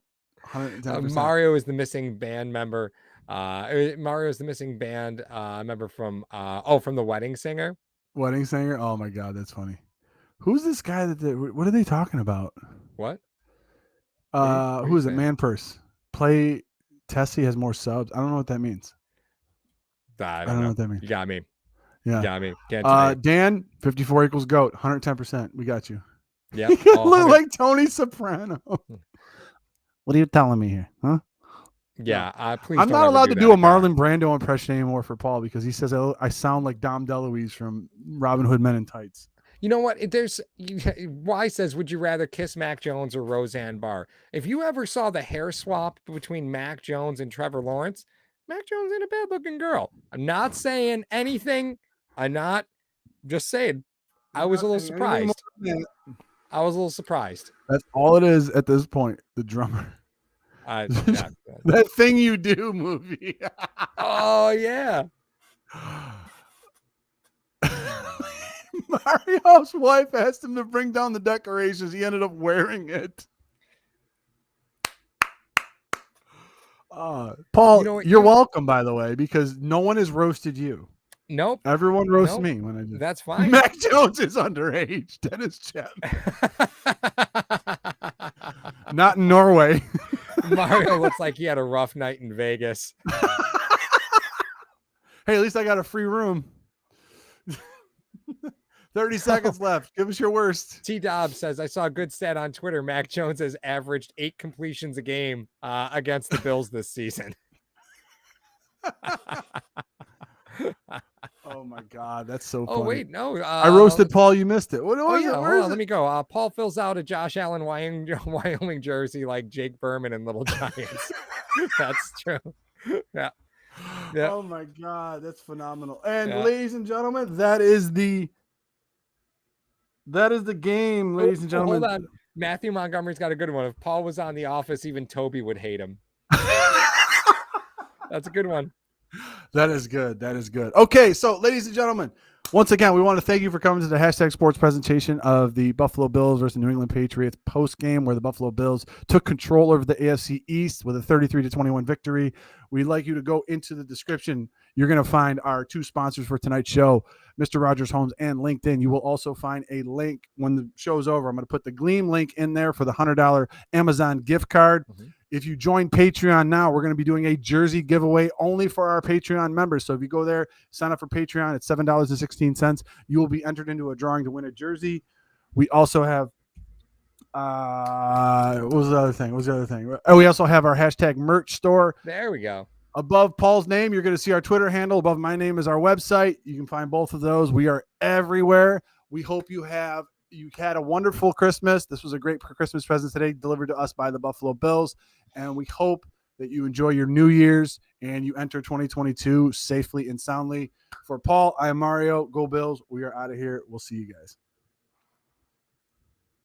S1: 110%.
S2: Mario is the missing band member. Mario is the missing band member from the Wedding Singer.
S1: Wedding Singer? Oh my god, that's funny. Who's this guy what are they talking about?
S2: What?
S1: Who is it? Man Purse. Play Tessie has more subs. I don't know what that means.
S2: I don't know what that means. You got me.
S1: Yeah.
S2: You got me.
S1: Dan, 54 equals GOAT. 110%. We got you.
S2: Yeah.
S1: You look like Tony Soprano. What are you telling me here? Huh?
S2: Yeah, please.
S1: I'm
S2: don't
S1: not
S2: ever
S1: allowed
S2: do
S1: to
S2: that
S1: do a
S2: again.
S1: Marlon Brando impression anymore for Paul because he says I sound like Dom DeLuise from Robin Hood Men in Tights.
S2: You know what? Y says, would you rather kiss Mac Jones or Roseanne Barr? If you ever saw the hair swap between Mac Jones and Trevor Lawrence, Mac Jones ain't a bad looking girl. I'm not saying anything. I'm not just saying. I was a little surprised. I was a little surprised.
S1: That's all it is at this point. The drummer. That Thing You Do movie.
S2: Oh yeah.
S1: Mario's wife asked him to bring down the decorations. He ended up wearing it. Paul, you're welcome, by the way, because no one has roasted you.
S2: Nope.
S1: Everyone roasts me when I do.
S2: That's fine.
S1: Mac Jones is underage. Dennis Chapman. Not in Norway.
S2: Mario looks like he had a rough night in Vegas.
S1: Hey, at least I got a free room. 30 seconds left. Give us your worst.
S2: T. Dobbs says, I saw a good stat on Twitter. Mac Jones has averaged 8 completions a game against the Bills this season.
S1: Oh my God, that's so funny.
S2: Oh wait, no.
S1: I roasted Paul. You missed it. What was it?
S2: Hold on, let me go. Paul fills out a Josh Allen Wyoming jersey like Jake Berman and Little Giants. That's true. Yeah.
S1: Oh my God, that's phenomenal. And ladies and gentlemen, that is the game, ladies and gentlemen.
S2: Hold on. Matthew Montgomery's got a good one. If Paul was on The Office, even Toby would hate him. That's a good one.
S1: That is good. That is good. Okay, so ladies and gentlemen, once again, we want to thank you for coming to the Hashtag Sports presentation of the Buffalo Bills versus New England Patriots post game, where the Buffalo Bills took control over the AFC East with a 33-21 victory. We'd like you to go into the description. You're going to find our 2 sponsors for tonight's show, Mr. Rogers Homes and LinkedIn. You will also find a link when the show's over. I'm going to put the Gleam link in there for the $100 Amazon gift card. Mm-hmm. If you join Patreon now, we're going to be doing a jersey giveaway only for our Patreon members. So if you go there, sign up for Patreon at $7.16, you will be entered into a drawing to win a jersey. We also have, what was the other thing? Oh, we also have our hashtag merch store.
S2: There we go.
S1: Above Paul's name, you're going to see our Twitter handle. Above my name is our website. You can find both of those. We are everywhere. We hope you had a wonderful Christmas. This was a great Christmas present today, delivered to us by the Buffalo Bills. And we hope that you enjoy your New Year's and you enter 2022 safely and soundly. For Paul, I am Mario. Go Bills. We are out of here. We'll see you guys.